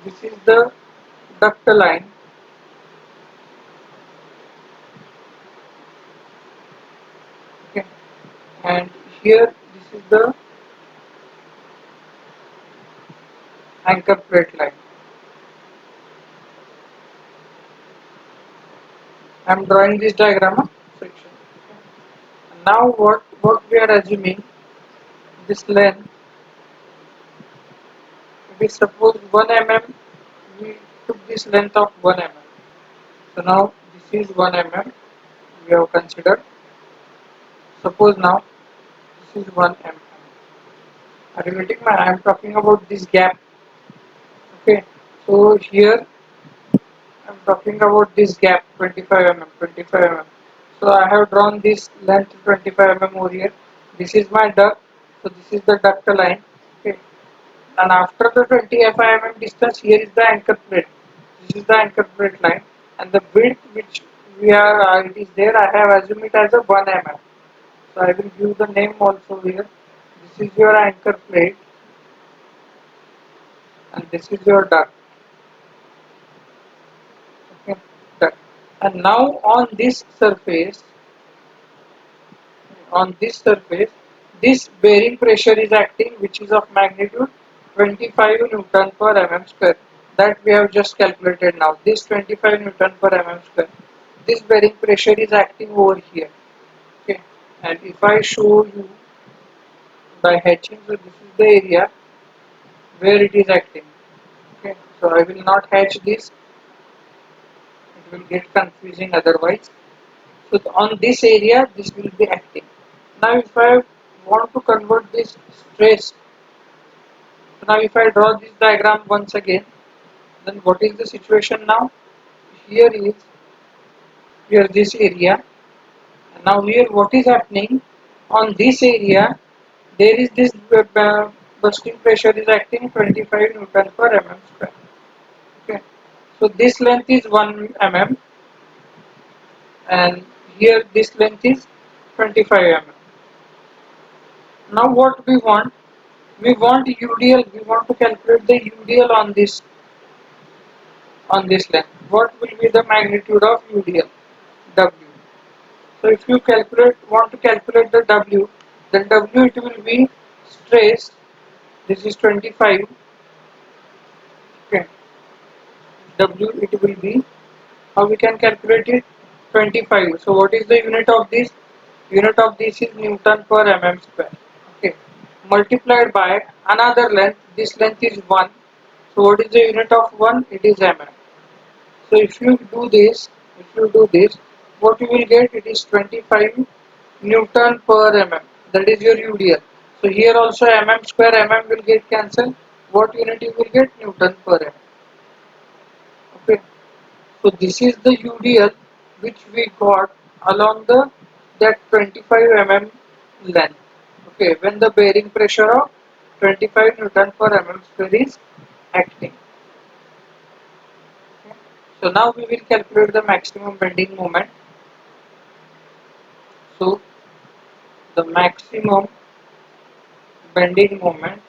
this is the duct line. Okay, and here this is the anchor plate line. I am drawing this diagram of friction. Now what we are assuming, this length, we suppose 1 mm, we took this length of 1 mm. So now this is 1 mm we have considered. Suppose now this is 1 mm. Are you getting my? I am talking about this gap. Okay. So here I am talking about this gap 25 mm, 25 mm. So I have drawn this length 25 mm over here. This is my duct. So this is the duct line. Okay. And after the 25 mm distance, here is the anchor plate. This is the anchor plate line, and the width which we are it is there. I have assumed it as a 1 mm. So I will give the name also here. This is your anchor plate, and this is your duct. Okay, duct. And now on this surface, this bearing pressure is acting, which is of magnitude 25 Newton per mm square. That we have just calculated now. This 25 Newton per mm square. This bearing pressure is acting over here. Okay, and if I show you by hatching, so this is the area where it is acting. Okay, so I will not hatch this; it will get confusing otherwise. So on this area, this will be acting. Now, if I want to convert this stress, so now if I draw this diagram once again, then what is the situation now? Here is here this area. And now here what is happening? On this area, there is this bursting pressure is acting 25 Newton per mm square. Okay. So this length is 1 mm, and here this length is 25 mm. Now what we want? We want UDL. We want to calculate the UDL on this length. What will be the magnitude of UDL? W. So if you want to calculate the W, then W it will be stress. This is 25. Okay. W it will be, how we can calculate it? 25. So what is the unit of this? Unit of this is Newton per mm square. Okay. Multiplied by another length. This length is 1. So what is the unit of 1? It is mm. So if you do this, what you will get? It is 25 Newton per mm. That is your UDL. So here also mm square mm will get cancelled. What unit you will get? Newton per mm. Okay. So this is the UDL which we got along the that 25 mm length. Okay. When the bearing pressure of 25 Newton per mm square is acting. Okay. So now we will calculate the maximum bending moment. So the maximum bending moment,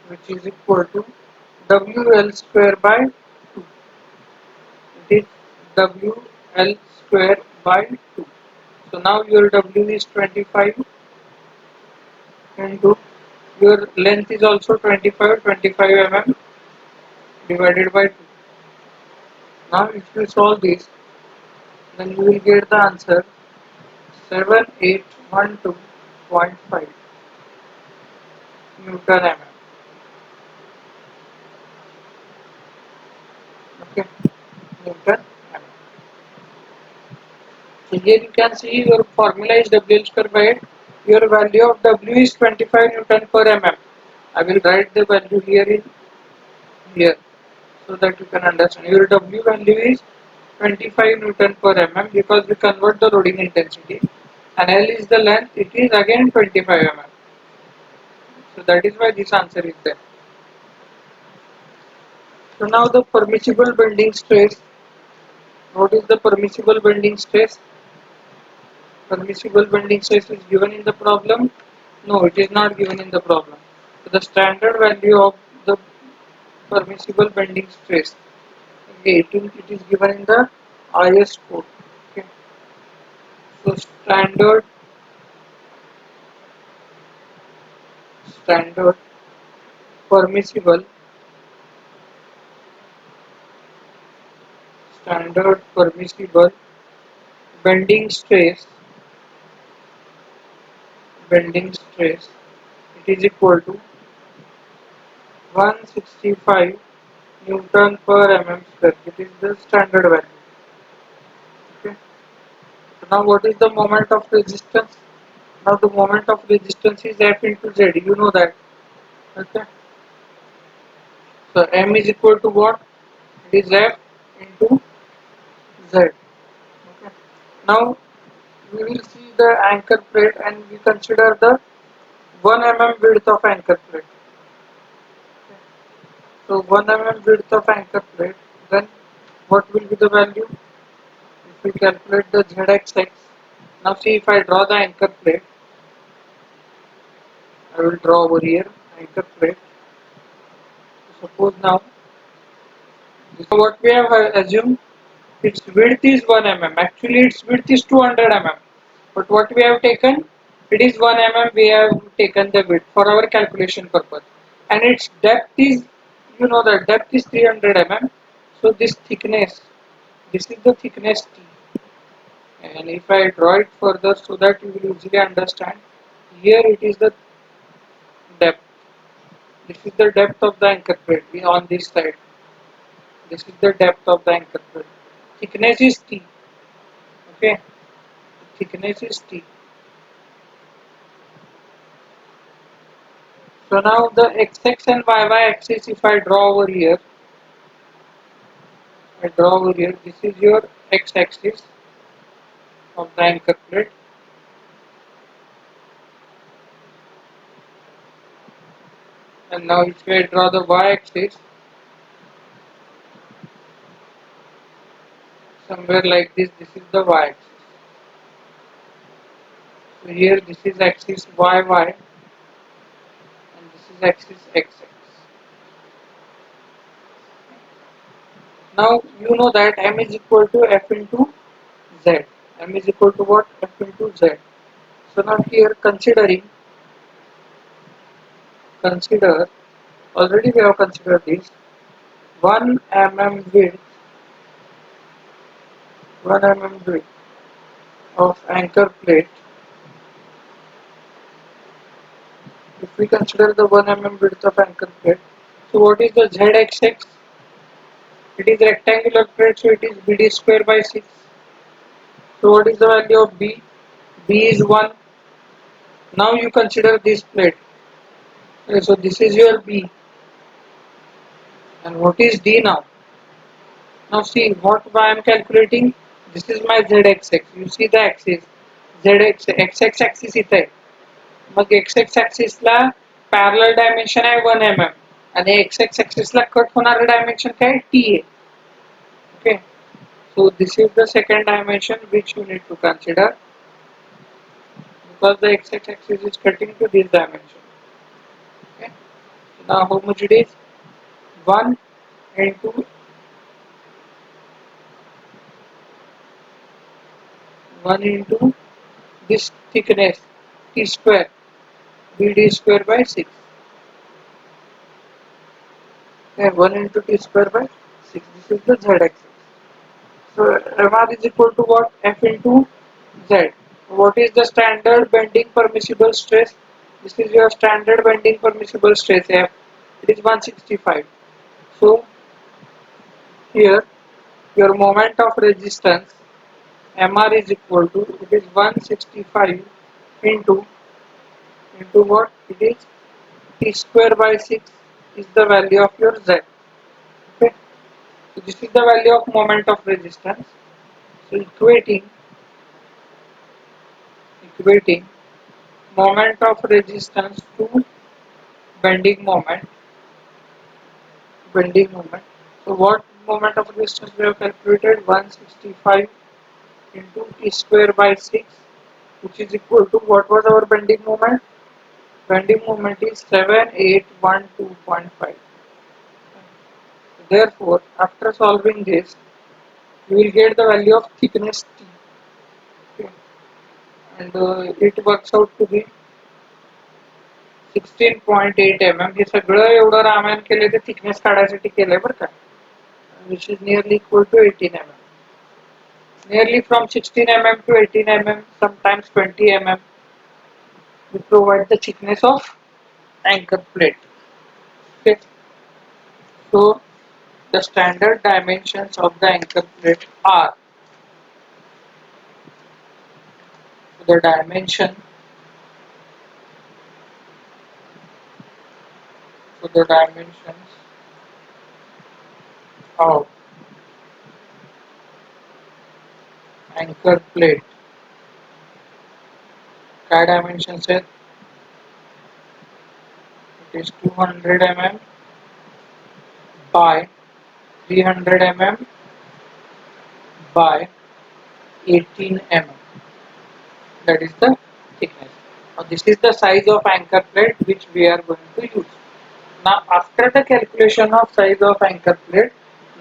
which is equal to WL square by 2. It is WL square by 2. So now your W is 25 into your length is also 25 mm divided by 2. Now if you solve this, then you will get the answer 7812.5 Newton mm. Okay, Newton mm. So here you can see your formula is WL square by 8. Your value of W is 25 Newton per mm. I will write the value here so that you can understand. Your W value is 25 Newton per mm because we convert the loading intensity, and L is the length, it is again 25 mm. So that is why this answer is there. So now the permissible bending stress. What is the permissible bending stress? Permissible bending stress is given in the problem? No, it is not given in the problem. So the standard value of the permissible bending stress, okay, it is given in the IS code. Okay. So standard permissible standard permissible bending stress bending stress, it is equal to 165 Newton per mm square. It is the standard value. Okay. So now what is the moment of resistance? Now the moment of resistance is F into Z. You know that. Okay. So M is equal to what? It is F into Z. Okay. Now we will see the anchor plate and we consider the 1 mm width of anchor plate. So 1 mm width of anchor plate, then what will be the value? If we calculate the ZXX, now see if I draw the anchor plate, I will draw over here anchor plate. Suppose now, this is what we have assumed, its width is 1 mm. Actually its width is 200 mm. But what we have taken, it is 1 mm, we have taken the width for our calculation purpose. And its depth is, you know the depth is 300 mm. So this thickness, this is the thickness T. And if I draw it further so that you will easily understand, here it is the depth. This is the depth of the anchor plate on this side. This is the depth of the anchor plate. Thickness is T. Okay, thickness is T. So now the x-axis and y-y axis, if I draw over here, this is your x-axis of the anchor plate, and now if I draw the y-axis, somewhere like this, this is the y-axis. So here this is axis y-y, and this is axis x-axis. Now you know that m is equal to f into z. M is equal to what? F into z. So now here consider, already we have considered this, 1 mm width, 1 mm width of anchor plate. If we consider the 1 mm width of anchor plate, so what is the z-axis? It is rectangular plate, so it is BD square by 6. So what is the value of B? B is 1. Now you consider this plate. Okay, so this is your B. And what is D now? Now see what I am calculating. This is my z-axis. You see the axis. Z-axis, x axis इथे आहे. मग x axis ला parallel dimension आहे 1 mm आणि x axis ला cut होणारे dimension काय t आहे. Okay. So this is the second dimension which you need to consider because the x axis is cutting to this dimension. Okay. So now how much it is? 1 into 1 into this thickness t square bd square by 6. Okay, 1 into t square by 6. This is the z axis. So mr is equal to what? F into z. What is the standard bending permissible stress? This is your standard bending permissible stress F. It is 165. So here your moment of resistance mr is equal to, it is 165 into what? It is t square by 6 is the value of your z. Okay. So this is the value of moment of resistance. So equating moment of resistance to bending moment. So what moment of resistance we have calculated? 165 into t square by 6, which is equal to, what was our bending moment? Bending moment is 7812.5. Therefore, after solving this, you will get the value of thickness T. Okay. And it works out to be 16.8 mm. हे सगळं एवढं रामायण केले ते thickness काढायसाठी केलंय बरं का, which is nearly equal to 18 mm. nearly from 16 mm to 18 mm, sometimes 20 mm. We provide the thickness of anchor plate. Okay. So the standard dimensions of the anchor plate are, the dimension, the dimensions of anchor plate. काय dimensions है? It is 200 mm by 300 mm by 18 mm. That is the thickness. Now this is the size of anchor plate which we are going to use. Now after the calculation of size of anchor plate,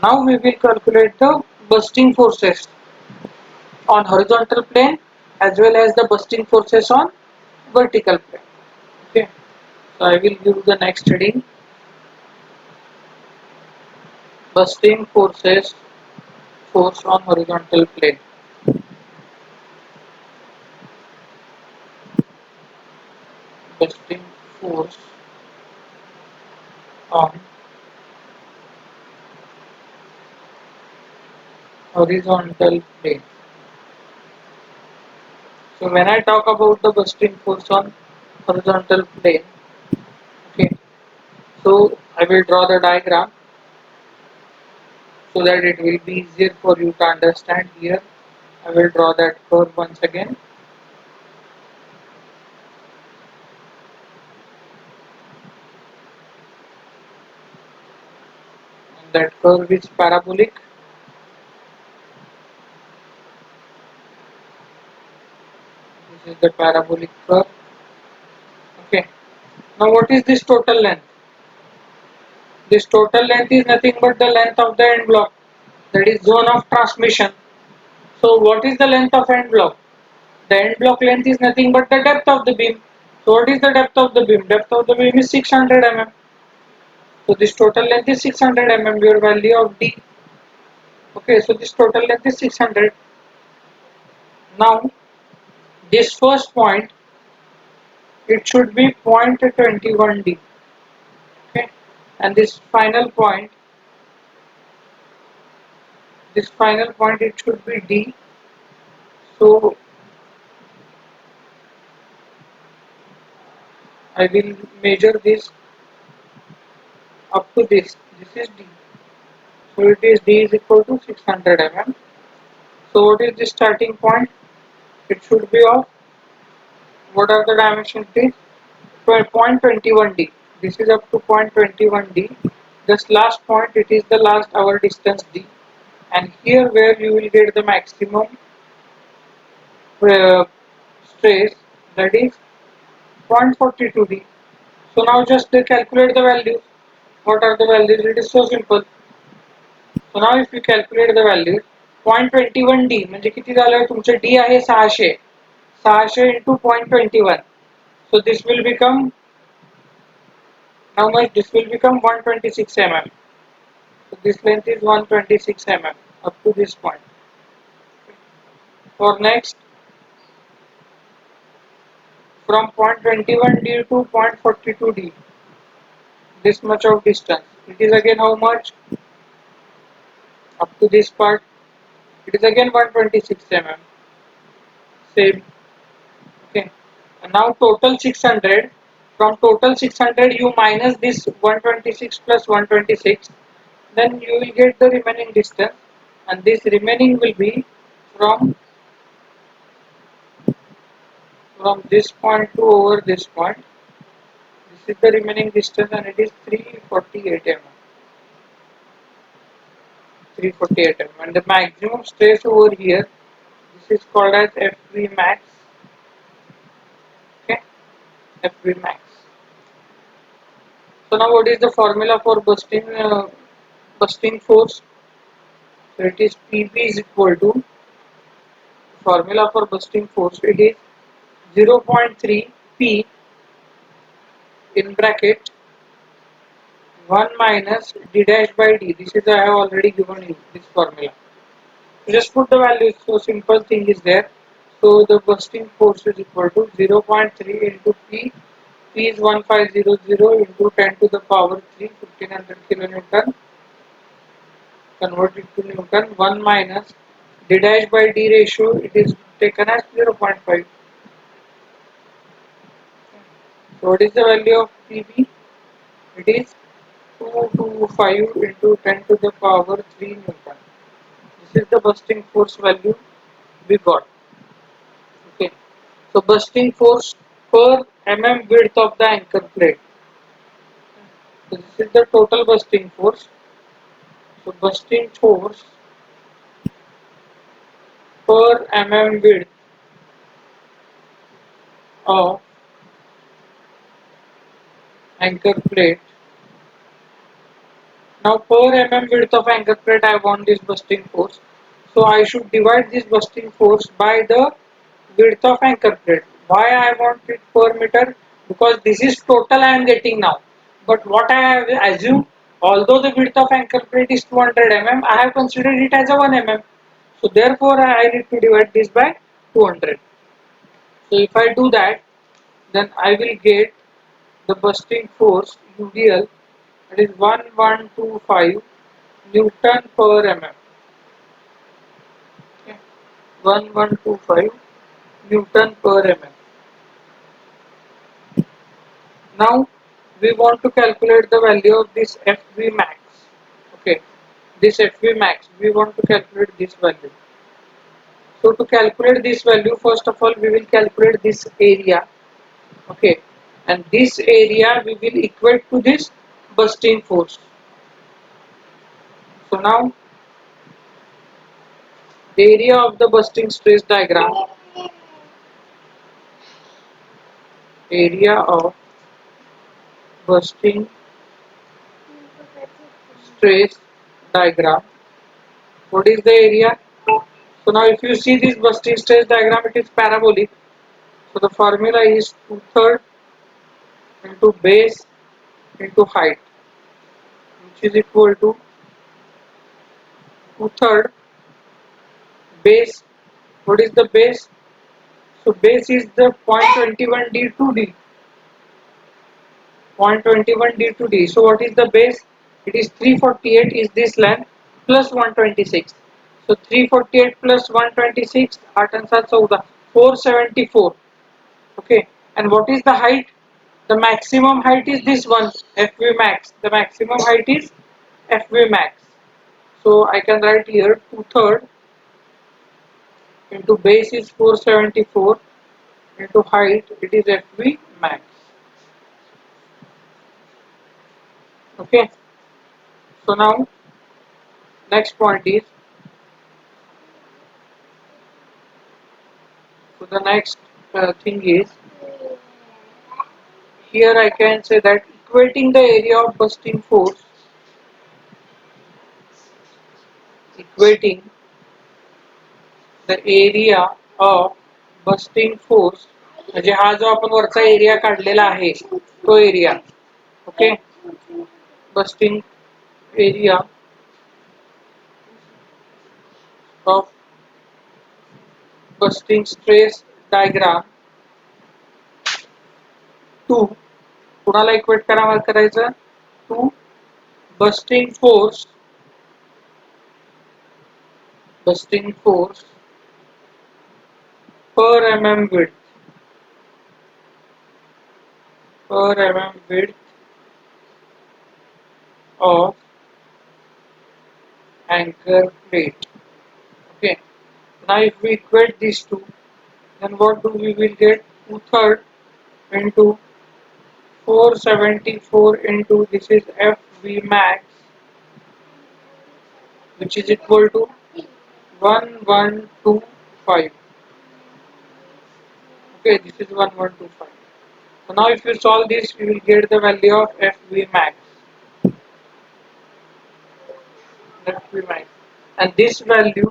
now we will calculate the bursting forces on horizontal plane as well as the bursting forces on vertical plane. Okay. So I will give the next heading: bursting forces, force on horizontal plane. Bursting force on horizontal plane. So when I talk about the bursting force on horizontal plane, okay, so I will draw the diagram so that it will be easier for you to understand. Here I will draw that curve once again, and that curve is parabolic. This is the parabolic curve. Okay. Now what is this total length? This total length is nothing but the length of the end block, that is zone of transmission. So what is the length of end block? The end block length is nothing but the depth of the beam. So what is the depth of the beam? Depth of the beam is 600 mm. So this total length is 600 mm, your value of D. Okay, so this total length is 600. Now this first point, it should be 0.21 D. Okay, and this final point it should be D. So I will measure this up to this. This is D. So it is D is equal to 600 mm. So what is the starting point? It should be of, what are the dimensions? This 0.21 D. This is up to 0.21 D. This last point, it is the last our distance D. And here where you will get the maximum uh, stress, that is 0.42 D. So now just calculate the values. What are the values? It is so simple. So now if you calculate the value, 0.21 D म्हणजे किती झालं तुमचं D आहे 600, 600 into 0.21. So this will become, how much? This will become 126 mm. So this length is 126 mm up to this point. For next, from 0.21 D to 0.42 D, this much of distance. It is again how much? Up to this part, it is again 126 mm. Same. Okay. And now total 600. From total 600, you minus this 126 plus 126. Then you will get the remaining distance, and this remaining will be from this point to over this point. This is the remaining distance, and it is 348 mm. 348 mm. And the maximum stress over here, this is called as Fv max. Okay, Fv max. So now what is the formula for bursting force? So it is Pb is equal to, formula for bursting force, it is 0.3 P in bracket 1 minus d dash by d. This is I have already given you this formula. Just put the values. So simple thing is there. So the bursting force is equal to 0.3 into P. P is 1500 into 10 to the power 3, 1500 kilonewton, converted to Newton. 1 minus d dash by d ratio, it is taken as 0.5. So what is the value of PB? It is 225 into 10 to the power 3 Newton. This is the bursting force value we got. Okay. So bursting force per width of the anchor plate. So this is the total bursting force. So bursting force per width of anchor plate. Now per width of anchor plate I want this bursting force. So I should divide this bursting force by the width of anchor plate. Why I want it per meter? Because this is total I am getting now. But what I have assumed, although the width of anchor plate is 200 I have considered it as a 1 So therefore I need to divide this by 200. So if I do that, then I will get the bursting force UDL, that is 1125 Newton per mm. Okay. 1125 Newton per mm. Now we want to calculate the value of this FV max. Okay, this FV max, we want to calculate this value. So to calculate this value, first of all we will calculate this area. Okay, and this area we will equate to this bursting force. So now the area of the bursting stress diagram, area of bursting stress diagram. What is the area? So now if you see this bursting stress diagram, it is parabolic. So the formula is 2/3 into base into height, which is equal to 2/3 base. What is the base? So base is the 0.21 d to d. 0.21 d to d. So what is the base? It is 348 is this length plus 126. So 348 plus 126, 8 and 7 14, 474. Okay. And what is the height? The maximum height is this one, FV max. The maximum height is FV max. So I can write here 2/3 into base is 474 into height it is FV max. Okay. So now next point is, so the next thing is, here I can say that equating the area of bursting force, equating the area of bursting force, म्हणजे हा जो आपण वरचा area काढलेला आहे तो area. Okay, bursting area of bursting stress diagram to कुणाला equate करायचं to bursting force per width of anchor plate. Okay, now if we equate these two, then what do we will get? 2/3 into 474 into this is FV max, which is equal to 1125. Okay, this is 1125. So now if you solve this, you will get the value of FV max. FV max. And this value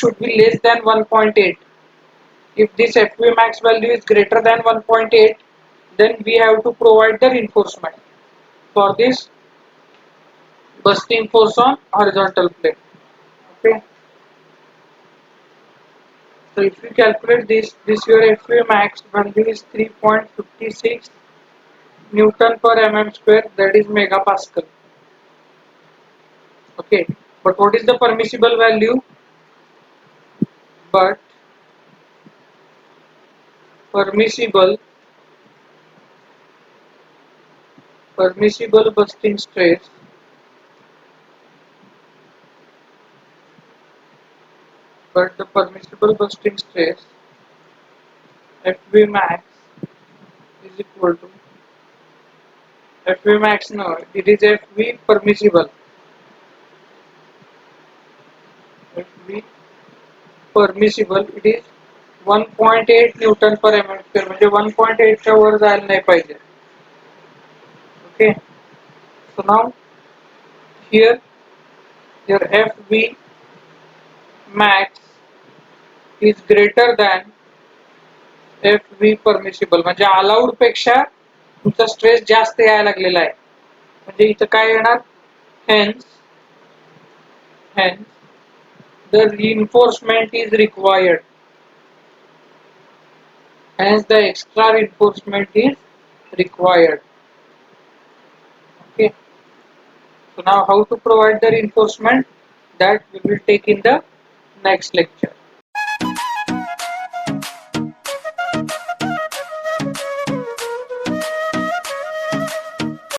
should be less than 1.8. If this FV max value is greater than 1.8, then we have to provide the reinforcement. For this, bursting force on horizontal plane. Okay. So if we calculate this your FV max value is 3.56 Newton per mm square, that is megapascal. Okay, but what is the permissible value? But permissible bursting stress, but the permissible bursting stress FV max is equal to FV max, no, it is FV permissible. FV permissible, it is 1.8 Newton per mm square, म्हणजे 1.8 च्या वर जायला नाही पाहिजे. Okay, so now here your FV max is greater than FV permissible, म्हणजे allowed पेक्षा तुमचा stress जास्त यायला लागलेला आहे. म्हणजे इथं काय येणार, hence the reinforcement is required, hence the extra reinforcement is required. Okay, so now how to provide the reinforcement, that we will take in the next lecture.